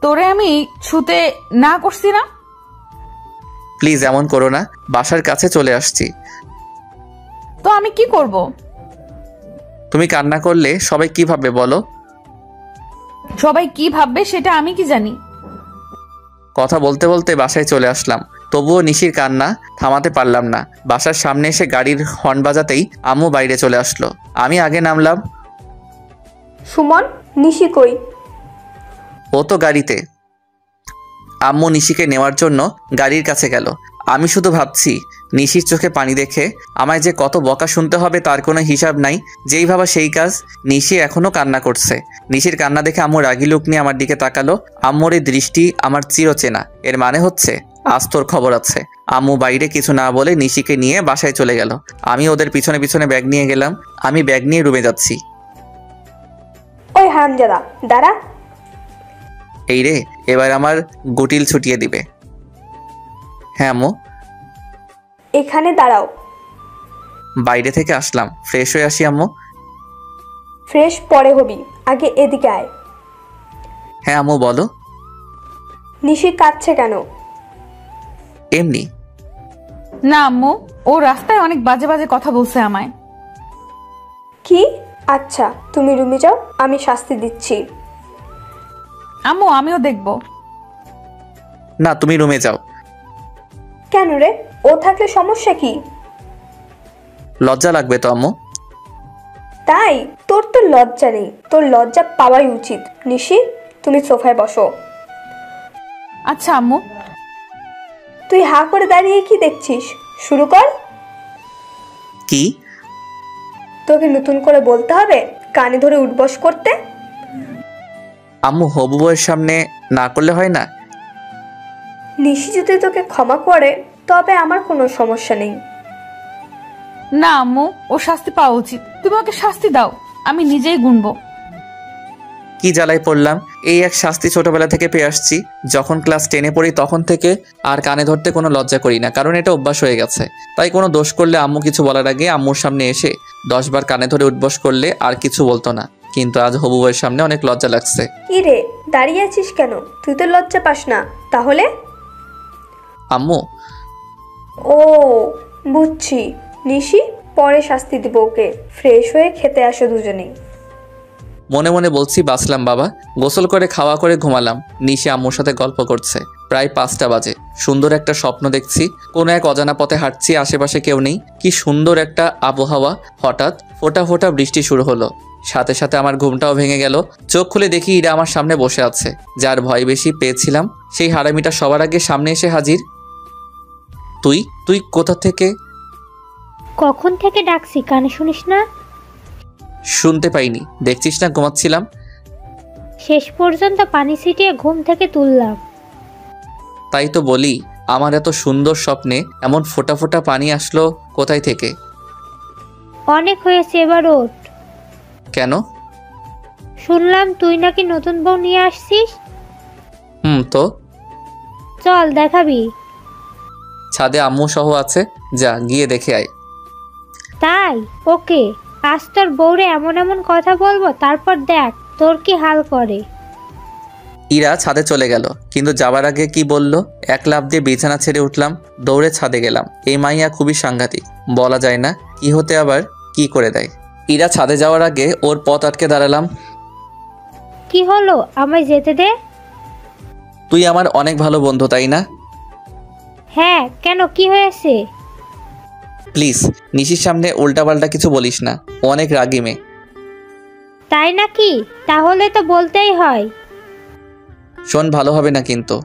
তোরে আমি ছুতে না করছি না? প্লিজ এমন করো না, বাসার কাছে চলে আসছি। তো আমি কি করব? তুমি কান্না করলে সবাই কি ভাববে বলো? সবাই কি ভাববে সেটা আমি কি জানি? কথা বলতে বলতে বাসায় চলে আসলাম, তবুও নিশির কান্না থামাতে পারলাম না। বাসার সামনে এসে গাড়ির হর্ন বাজাতেই আম্মু বাইরে চলে আসলো। আমি আগে নামলাম। সুমন, নিশি কই? ও তো গাড়িতে। আম্মু নিশিকে নেওয়ার জন্য গাড়ির কাছে গেল। আমি শুধু ভাবছি, নিশির চোখে পানি দেখে আমায় যে কত বকা শুনতে হবে তার কোনো হিসাব নাই। যেই ভাবা সেই কাজ। নিশি এখনো কান্না করছে। নিশির কান্না দেখে আম্মু রাগি লুক নিয়ে আমার দিকে তাকালো। আম্মুর এই দৃষ্টি আমার চিরচেনা। এর মানে হচ্ছে আজ তোর খবর আছে। আম্মু বাইরে কিছু না বলে নিশিকে নিয়ে বাসায় চলে গেল। আমি ওদের পিছনে পিছনে ব্যাগ নিয়ে গেলাম। আমি ব্যাগ নিয়ে রুমে যাচ্ছি। ওই হারামজাদা, দাঁড়া। এই রে, এবার আমার গুটিল ছুটিয়ে দিবে। হ্যাঁ আম্মু। এখানে দাঁড়াও। বাইরে থেকে আসলাম, ফ্রেশ হয়ে আসি আম্মু। ফ্রেশ পরে হবি, আগে এদিকে আয়। হ্যাঁ আম্মু বলো। নিশি কাঁদছে কেন? এমনি। না আম্মু, ও রাস্তায় অনেক বাজে বাজে কথা বলছে আমায়। কি? আচ্ছা, তুমি রুমে যাও, আমি শাস্তি দিচ্ছি। আম্মু আমিও দেখব। না, তুমি রুমে যাও। কেন রে? ও থাকলে সমস্যা কি? লজ্জা লাগবে তো আম্মু। তাই? তোর তো লজ্জা নেই, তোর লজ্জা পাওয়াই উচিত। নিশি, তুমি সোফায় বসো। আচ্ছা আম্মু। তুই হা করে দাঁড়িয়ে কি দেখছিস? শুরু কর। কি? তোকে নতুন করে বলতে হবে কানে ধরে উঠবস করতে? আম্মু, হবু বউয়ের সামনে না করলে হয় না? নিশি যদি তোকে ক্ষমা করে তবে আমার কোনো সমস্যা নেই। না আম্মু, ও শাস্তি পাওয়া উচিত। তুমি ওকে শাস্তি দাও, আমি নিজেই গুনবো। কি জ্বালায় পড়লাম। এই এক শাস্তি ছোটবেলা থেকে পেয়ে আসছি। যখন ক্লাস 10-এ পড়ি তখন থেকে আর কানে ধরতে কোনো লজ্জা করি না, কারণ এটা অভ্যাস হয়ে গেছে। তাই কোনো দোষ করলে আম্মু কিছু বলার আগে আম্মুর সামনে এসে 10 বার কানে ধরে উঠবস করলে আর কিছু বলতো না। কিন্তু আজ হবু বউয়ের সামনে অনেক লজ্জা লাগছে। কি রে, দাঁড়িয়ে আছিস কেন? তুই তো লজ্জা পাস না তাহলে? আম্মু। ও বুঝছি। নিশি, পরে শাস্তি দিব ওকে। ফ্রেশ হয়ে খেতে আসো দুজনেই। মনে মনে বলছি বাঁচলাম বাবা। গোসল করে খাওয়া করে ঘুমালাম। নিশি আম্মুর সাথে গল্প করছে। প্রায় 5টা বাজে। সুন্দর একটা স্বপ্ন দেখছি। কোনো এক অজানা পথে হাঁটছি, আশেপাশে কেউ নেই। কি সুন্দর একটা আবহাওয়া। হঠাৎ ফোঁটা ফোঁটা বৃষ্টি শুরু হলো। সাথে সাথে আমার ঘুমটাও ভেঙে গেল। চোখ খুলে দেখি ইরা আমার সামনে বসে আছে। যার ভয় বেশি পেয়েছিলাম সেই হারামিটা সবার আগে সামনে এসে হাজির। তুই তুই কোথা থেকে? কখন থেকে ডাকছি, কানে শুনিস না? শুনতে পাইনি, দেখছিস না ঘুমাচ্ছিলাম। শেষ পর্যন্ত পানি ছিটিয়ে ঘুম থেকে তুললাম। তাই তো বলি, আমার এত সুন্দর স্বপ্নে এমন ফোঁটা ফোঁটা পানি আসলো কোথায় থেকে? অনেক হয়েছে, এবার ওঠ। কেন? শুনলাম তুই নাকি নতুন বউ নিয়ে আসছিস। তো চল দেখাবি। ছাদে আম্মু সহ আছে, যা গিয়ে দেখে আয়। তাই? ওকে, আজ তোর বউরে এমন এমন কথা বলবো, তারপর দেখ তোর কি হাল করে। ইরা ছাদে চলে গেল, কিন্তু যাবার আগে কি বলল? এক লাফ দিয়ে বিছানা ছেড়ে উঠলাম, দৌড়ে ছাদে গেলাম। এই মাইয়া খুবই সাংঘাতিক, বলা যায় না কি হতে আবার কি করে দেয়। ইরা ছাদে যাওয়ার আগে ওর পথ আটকে দাঁড়ালাম। কি হলো, আমায় যেতে দে। তুই আমার অনেক ভালো বন্ধু, তাই না? হ্যাঁ, কেন, কি হয়েছে? প্লিজ নিশির সামনে উল্টাপাল্টা কিছু বলিস না, ও অনেক রাগী মেয়ে। তাই নাকি? তাহলে তো বলতেই হয়। শোন, ভালো হবে না কিন্তু।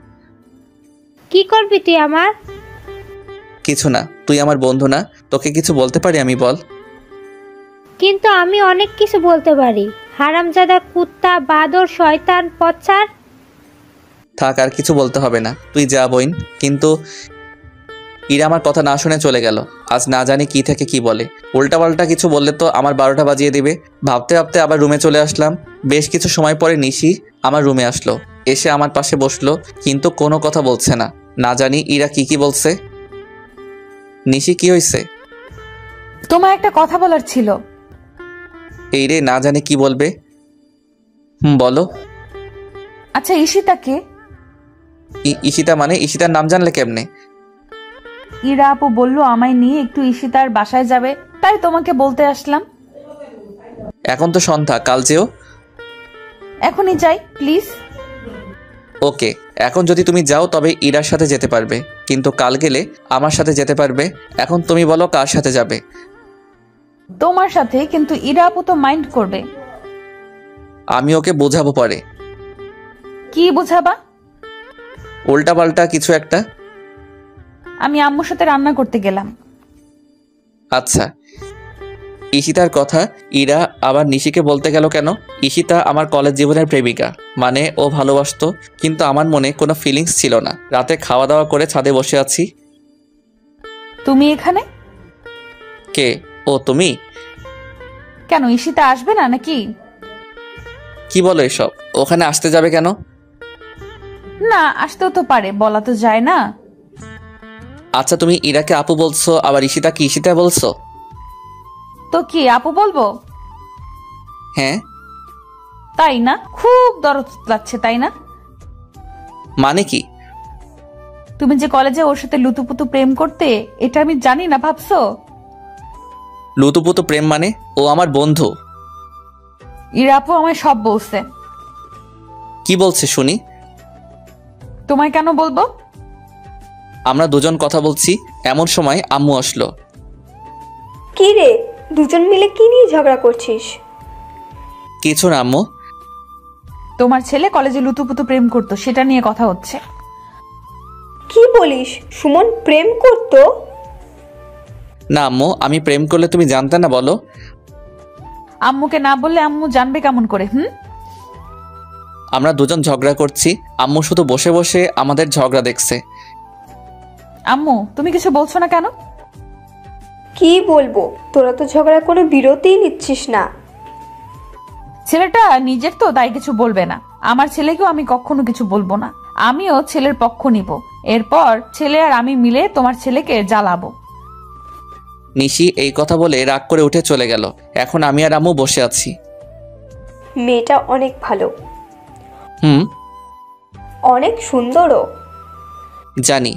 কি করবি তুই আমার? কিছু না, তুই আমার বন্ধু না, তোকে কিছু বলতে পারি আমি, বল। কিন্তু আমি অনেক কিছু বলতে পারি। হারামজাদা, কুত্তা, বাদর, শয়তান, পচ্ছার। থাক, আর কিছু বলতে হবে না, তুই যা বইন। কিন্তু ইরা আমার কথা না শুনে চলে গেল। আজ না জানি কি থেকে কি বলে। উল্টাপাল্টা কিছু বললে তো আমার 12টা বাজিয়ে দিবে। ভাবতে ভাবতে আবার রুমে চলে আসলাম। বেশ কিছু সময় পরে নিশি আমার রুমে আসলো, এসে আমার পাশে বসলো, কিন্তু কোনো কথা বলছে না। না জানি ইরা কি বলছে। নিশি, কি হয়েছে? তোমার একটা কথা বলার ছিল। এই রে, না জানি কি বলবে। বলো। আচ্ছা ঈশিতাকে? ঈশিতা মানে? ঈশিতার নাম জানলে কেমনে? ইরা আপু বললো আমায় নিয়ে একটু ঈশিতার বাসায় যাবে, তাই তোমাকে বলতে আসলাম। এখন তো সন্ধ্যা, কাল যেও। এখনই যাই প্লিজ। ওকে, এখন যদি তুমি যাও তবে ইরার সাথে যেতে পারবে, কিন্তু কাল গেলে আমার সাথে যেতে পারবে। এখন তুমি বলো কার সাথে যাবে? তোমার সাথে, কিন্তু ইরা আপু তো মাইন্ড করবে। আমি ওকে বোঝাবো পরে। কি বোঝাবা? উল্টাপাল্টা কিছু একটা। আমি আম্মুর সাথে রান্না করতে গেলাম। আচ্ছা। ঈশিতার কথা ইরা আবার নিশিকে বলতে গেল কেন? ঈশিতা আমার কলেজ জীবনের প্রেমিকা, মানে ও ভালোবাসতো, কিন্তু আমার মনে কোনো ফিলিংস ছিল না। রাতে খাওয়া দাওয়া করে ছাদে বসে আছি। তুমি এখানে? কে? ও তুমি? কেন ঈশিতা আসবে না নাকি? কি বলো এসব? ওখানে আসতে যাবে কেন? না, আসতেও তো পারে, বলা তো যায় না। আচ্ছা, তুমি ইরাকে আপু বলছো, আবার ঈশিতাকে ঈশিতা বলছো। তো কি আপু বলবো? হ্যাঁ। তাই না? খুব দরদ লাগছে তাই না? মানে কি? তুমি যে কলেজে ওর সাথে লুতুপুতু প্রেম করতে, এটা আমি জানি না ভাবছো? লুতুপুতু প্রেম মানে? ও আমার বন্ধু। ইরা আপু আমায় সব বলছে। কি বলছে শুনি? তোমায় কেন বলবো? আমরা দুজন কথা বলছি, এমন সময় আম্মু আসলো। কি রে, দুজন মিলে কি নিয়ে ঝগড়া করছিস? কিছু না আম্মু। তোমার ছেলে কলেজে লুতুপুতু প্রেম করতো, সেটা নিয়ে কথা হচ্ছে। কি বলিস? সুমন প্রেম করতো? না আম্মু, আমি প্রেম করলে তুমি জানতে না? বলো। আম্মুকে না বললে আম্মু জানবে কেমন করে? আমরা দুজন ঝগড়া করছি, আম্মু শুধু বসে বসে আমাদের ঝগড়া দেখছে। আম্মু তুমি কিছু বলছো না কেন? কি বলবো, তোরা তো ঝগড়া কোনো বিরতিই নিচ্ছিস না। ছেলেটা নিজের তো, তাই কিছু বলবে না। আমার ছেলেকেও আমি কখনো কিছু বলবো না। আমিও ছেলের পক্ষ নিব। এরপর ছেলে আর আমি মিলে তোমার ছেলেকে জ্বালাবো। নিশি এই কথা বলে রাগ করে উঠে চলে গেল। এখন আমি আর আম্মু বসে আছি। মেয়েটা অনেক ভালো, অনেক সুন্দরও। জানি।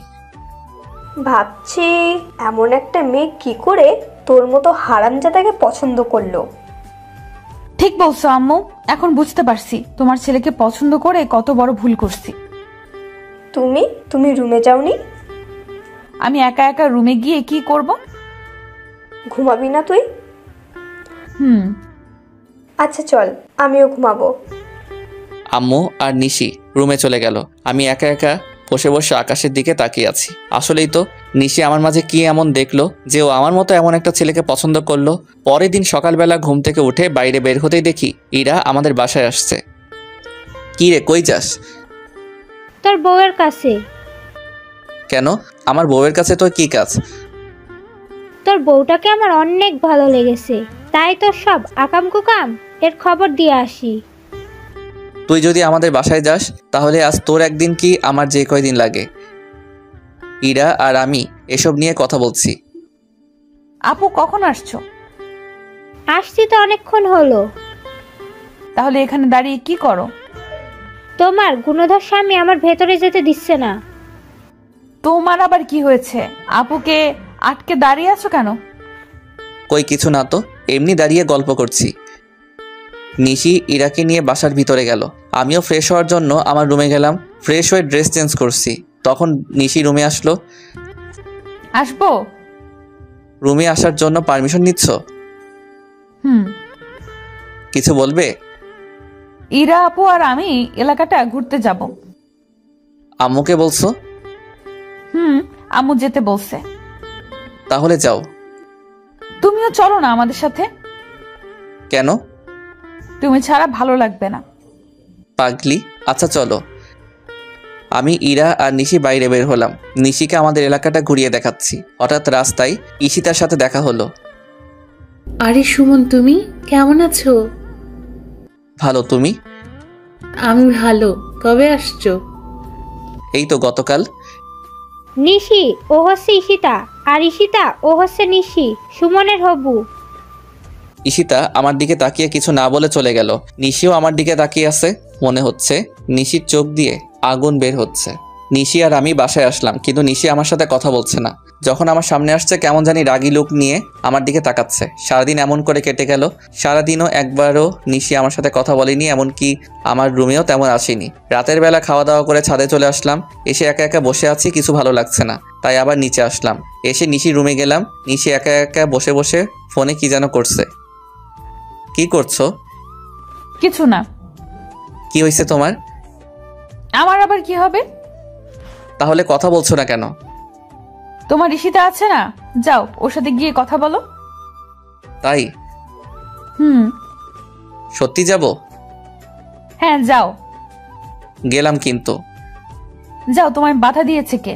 ভাবছি এমন একটা মেয়ে কি করে তোর মতো হারামজাদাকে পছন্দ করলো। ঠিক বলছো আম্মু, এখন বুঝতে পারছি তোমার ছেলেকে পছন্দ করে কত বড় ভুল করছি। তুমি রুমে যাওনি? আমি একা একা রুমে গিয়ে কি করব? ঘুমাবি না তুই? আচ্ছা চল, আমিও ঘুমাবো। আম্মু আর নিশি রুমে চলে গেল। আমি একা একা বসে বসে আকাশের দিকে তাকিয়ে আছি। আসলেই তো, নিশি আমার মাঝে কি এমন দেখলো যে ও আমার মতো এমন একটা ছেলেকে পছন্দ করলো? পরের দিন সকালবেলা ঘুম থেকে উঠে বাইরে বের হতেই দেখি ইরা আমাদের বাসায় আসছে। কি রে, কই যাস? তোর বউয়ের কাছে। কেন? আমার বউয়ের কাছে তোর কি কাজ? তোর বউটাকে আমার অনেক ভালো লেগেছে, তাই তোর সব আকাম কুকাম এর খবর দিয়ে আসি। তুই যদি আমাদের বাসায় যাস তাহলে আজ তোর একদিন কি আমার যে কয়দিন লাগে। ইরা আর আমি এসব নিয়ে কথা বলছি। আপু কখন আসছো? আসছি তো অনেকক্ষণ হলো। তাহলে এখানে দাঁড়িয়ে কি করো? তোমার গুণধর স্বামী আমার ভেতরে যেতে দিচ্ছে না। তোমার আবার কি হয়েছে? আপুকে আটকে দাঁড়িয়ে আছো কেন? কই কিছু না তো, এমনি দাঁড়িয়ে গল্প করছি। নিশি ইরাকে নিয়ে বাসার ভিতরে গেল। আমিও ফ্রেশ হওয়ার জন্য আমার রুমে গেলাম। ফ্রেশ হয়ে ড্রেস চেঞ্জ করছি, তখন নিশি রুমে আসলো। আসবো? রুমে আসার জন্য পারমিশন নিচ্ছ? কিছু বলবে? ইরা আপু আর আমি এলাকাটা ঘুরতে যাব। আম্মুকে বলছো? আম্মু যেতে বলছে। তাহলে যাও। তুমিও চলো না আমাদের সাথে। কেন? তুমি ছাড়া ভালো লাগবে না। পাগলি, আচ্ছা চলো। আমি ইরা আর নিশি বাইরে বের হলাম। নিশিকে আমাদের এলাকাটা ঘুরিয়ে দেখাচ্ছি। হঠাৎ রাস্তায় ঈশিতার সাথে দেখা হলো। আরে সুমন, তুমি কেমন আছো? ভালো, তুমি? আমি ভালো। কবে আসছো? এই তো গতকাল। নিশি ও হচ্ছে ঈশিতা, আর ঈশিতা ও হচ্ছে নিশি, সুমনের হবু। ঈশিতা আমার দিকে তাকিয়ে কিছু না বলে চলে গেল। নিশিও আমার দিকে তাকিয়ে আছে। মনে হচ্ছে নিশির চোখ দিয়ে আগুন বের হচ্ছে। নিশি আর আমি বাসায় আসলাম, কিন্তু নিশি আমার সাথে কথা বলছে না। যখন আমার সামনে আসছে কেমন জানি রাগী লুক নিয়ে আমার দিকে তাকাচ্ছে। সারাদিন এমন করে কেটে গেল। সারাদিনও একবারও নিশি আমার সাথে কথা বলেনি, এমনকি আমার রুমেও তেমন আসেনি। রাতের বেলা খাওয়া দাওয়া করে ছাদে চলে আসলাম। এসে একা একা বসে আছি, কিছু ভালো লাগছে না, তাই আবার নিচে আসলাম। এসে নিশি রুমে গেলাম। নিশি একা একা বসে বসে ফোনে কি যেন করছে। কি করছো? কিছু না। কি হয়েছে তোমার? আমার আবার কি হবে? তাহলে কথা বলছো না কেন? তোমার ঈশিতা আছে না, যাও ওর সাথে গিয়ে কথা বলো। তাই? হুম। সত্যি যাব? হ্যাঁ যাও। গেলাম কিন্তু। যাও, তোমায় বাধা দিয়েছে কে?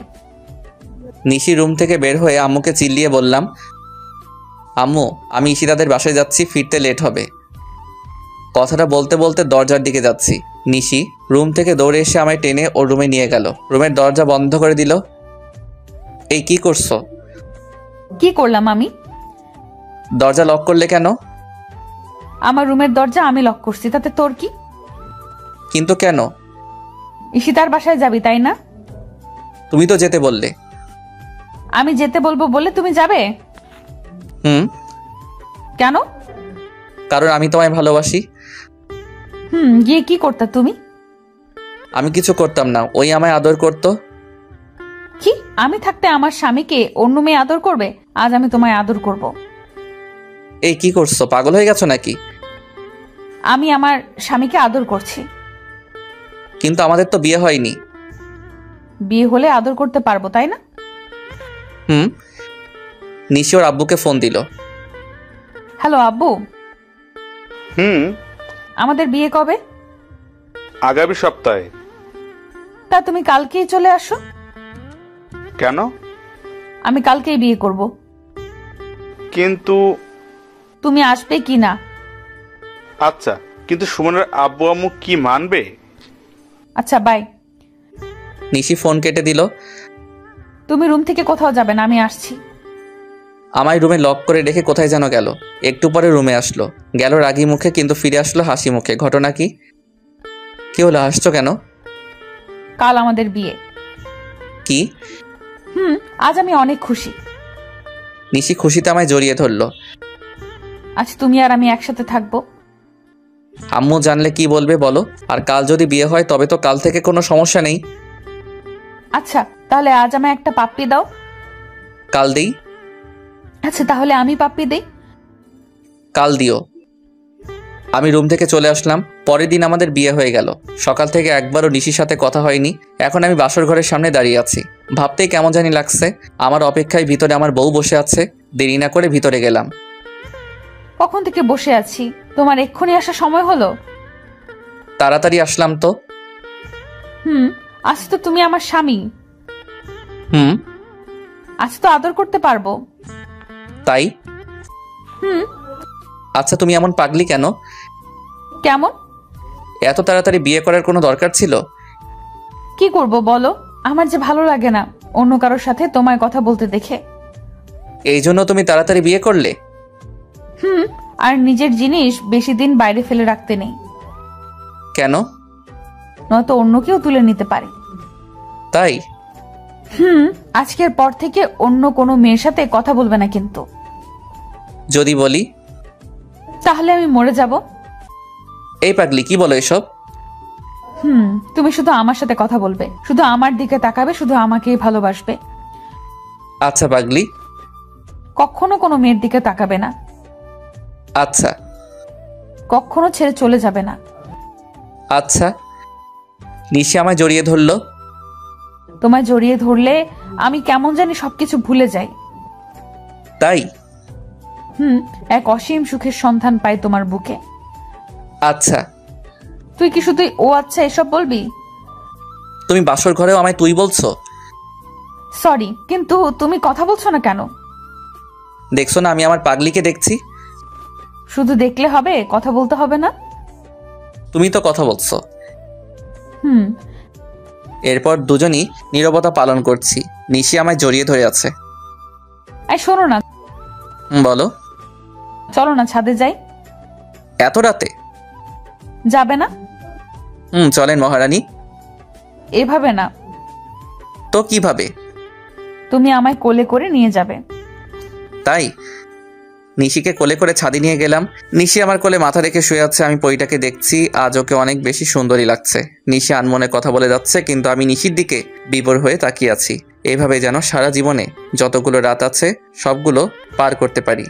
নিশি রুম থেকে বের হয়ে আম্মুকে চিল্লিয়ে বললাম, আম্মু আমি ঈশিতাদের বাসায় যাচ্ছি, ফিরতে লেট হবে। কথাটা বলতে বলতে দরজার দিকে যাচ্ছি। নিশি রুম থেকে দৌড়ে এসে আমায় টেনে ওর রুমে নিয়ে গেল। রুমের দরজা বন্ধ করে দিল। এই কি করছো? কি করলাম আমি? দরজা লক করলে কেন? আমার রুমের দরজা আমি লক করছি, তাতে তোর কি? কিন্তু কেন? ঈশিতার বাসায় যাবি তাই না? তুমি তো যেতে বললে। আমি যেতে বলবো বলে তুমি যাবে? হুম। কেন? কারণ আমি তোমায় ভালোবাসি। গিয়ে কি করতা তুমি? আমি কিছু করতাম না, ওই আমায় আদর করতো। কি? আমি থাকতে আমার স্বামীকে অন্য মেয়ে আদর করবে? আজ আমি তোমায় আদর করব। এই কি করছো, পাগল হয়ে গেছো নাকি? আমি আমার স্বামীকে আদর করছি। কিন্তু আমাদের তো বিয়ে হয়নি। বিয়ে হলে আদর করতে পারবো তাই না? হুম। নিশি ওর আব্বুকে ফোন দিল। হ্যালো আব্বু, আমাদের বিয়ে কবে? আগামী সপ্তাহে। তা তুমি কালকেই চলে আসো। কেন? আমি কালকেই বিয়ে করব। কিন্তু তুমি আসবে কি না? আচ্ছা, কিন্তু সুমনের আব্বু আম্মু কি মানবে? আচ্ছা বাই। নিশি ফোন কেটে দিল। তুমি রুম থেকে কোথাও যাবে না, আমি আসছি। আমায় রুমে লক করে রেখে কোথায় যেন গেল। একটু পরে রুমে আসলো। গেল রাগী মুখে, কিন্তু ফিরে আসলো হাসি মুখে। ঘটনা কি? কি হলো, হাসছো কেন? কাল আমাদের বিয়ে। কি? আজ আমি অনেক খুশি। নিশি খুশিতে আমায় জড়িয়ে ধরলো। আজ তুমি আর আমি একসাথে থাকবো। আম্মু জানলে কি বলবে বলো? আর কাল যদি বিয়ে হয় তবে তো কাল থেকে কোনো সমস্যা নেই। আচ্ছা তাহলে আজ আমায় একটা পাপ্পি দাও। কাল দেই। আচ্ছা তাহলে আমি পাপ্পি দেই। কাল দিও। আমি রুম থেকে চলে আসলাম। পরের দিন আমাদের বিয়ে হয়ে গেল। সকাল থেকে একবারও নিশির সাথে কথা হয়নি। এখন আমি বাসর ঘরের সামনে দাঁড়িয়ে আছি। ভাবতেই কেমন জানি লাগছে। আমার অপেক্ষায় ভিতরে আমার বউ বসে আছে। দেরি না করে ভিতরে গেলাম। কখন থেকে বসে আছি, তোমার এক্ষুনি আসার সময় হলো? তাড়াতাড়ি আসলাম তো। আজ তো তুমি আমার স্বামী। আজ তো আদর করতে পারবো। তাই? আচ্ছা তুমি এমন পাগলি কেন? কেমন? এত তাড়াতাড়ি বিয়ে করার কোনো দরকার ছিল? কি করব বলো, আমার যে ভালো লাগে না অন্য কারোর সাথে তোমায় কথা বলতে দেখে। এই জন্য তুমি তাড়াতাড়ি বিয়ে করলে? আর নিজের জিনিস বেশি দিন বাইরে ফেলে রাখতে নেই। কেন? নয়তো অন্য কেউ তুলে নিতে পারে। তাই? আজকের পর থেকে অন্য কোনো মেয়ের সাথে কথা বলবে না কিন্তু। যদি বলি? তাহলে আমি মরে যাব। এই পাগলি কি বলো এসব? তুমি শুধু আমার সাথে কথা বলবে, শুধু আমার দিকে তাকাবে, শুধু আমাকেই ভালোবাসবে। আচ্ছা পাগলি। কখনো কোনো মেয়ের দিকে তাকাবে না। আচ্ছা। কখনো ছেড়ে চলে যাবে না। আচ্ছা। নিশি আমায় জড়িয়ে ধরলো। তোমায় জড়িয়ে ধরলে আমি কেমন জানি সবকিছু ভুলে যাই। তাই? এক অসীম সুখের সন্ধান পাই তোমার বুকে। আচ্ছা। তুই কি শুধু ও আচ্ছা এসব বলবি? তুমি বাসর ঘরেও আমায় তুই বলছো? সরি, কিন্তু তুমি কথা বলছো না কেন? দেখছো না আমি আমার পাগলিকে দেখছি। শুধু দেখলে হবে, কথা বলতে হবে না? তুমি তো কথা বলছো। এরপর দুজনই নীরবতা পালন করছি। নিশি আমায় জড়িয়ে ধরে আছে। শোনো না। বলো। চলো না ছাদে যাই। এত রাতে? যাবে না? চলেন মহারানী। এভাবে না, তো কিভাবে? তুমি আমায় কোলে করে নিয়ে যাবে। তাই নিশিকে কোলে করে ছাদে নিয়ে গেলাম। নিশি আমার কোলে মাথা রেখে শুয়ে আছে। আমি পরীটাকে দেখছি, আজ ওকে অনেক বেশি সুন্দরী লাগছে। নিশি আনমনে কথা বলে যাচ্ছে, কিন্তু আমি নিশির দিকে বিভোর হয়ে তাকিয়ে আছি। এইভাবে যেন সারা জীবনে যতগুলো রাত আছে সবগুলো পার করতে পারি।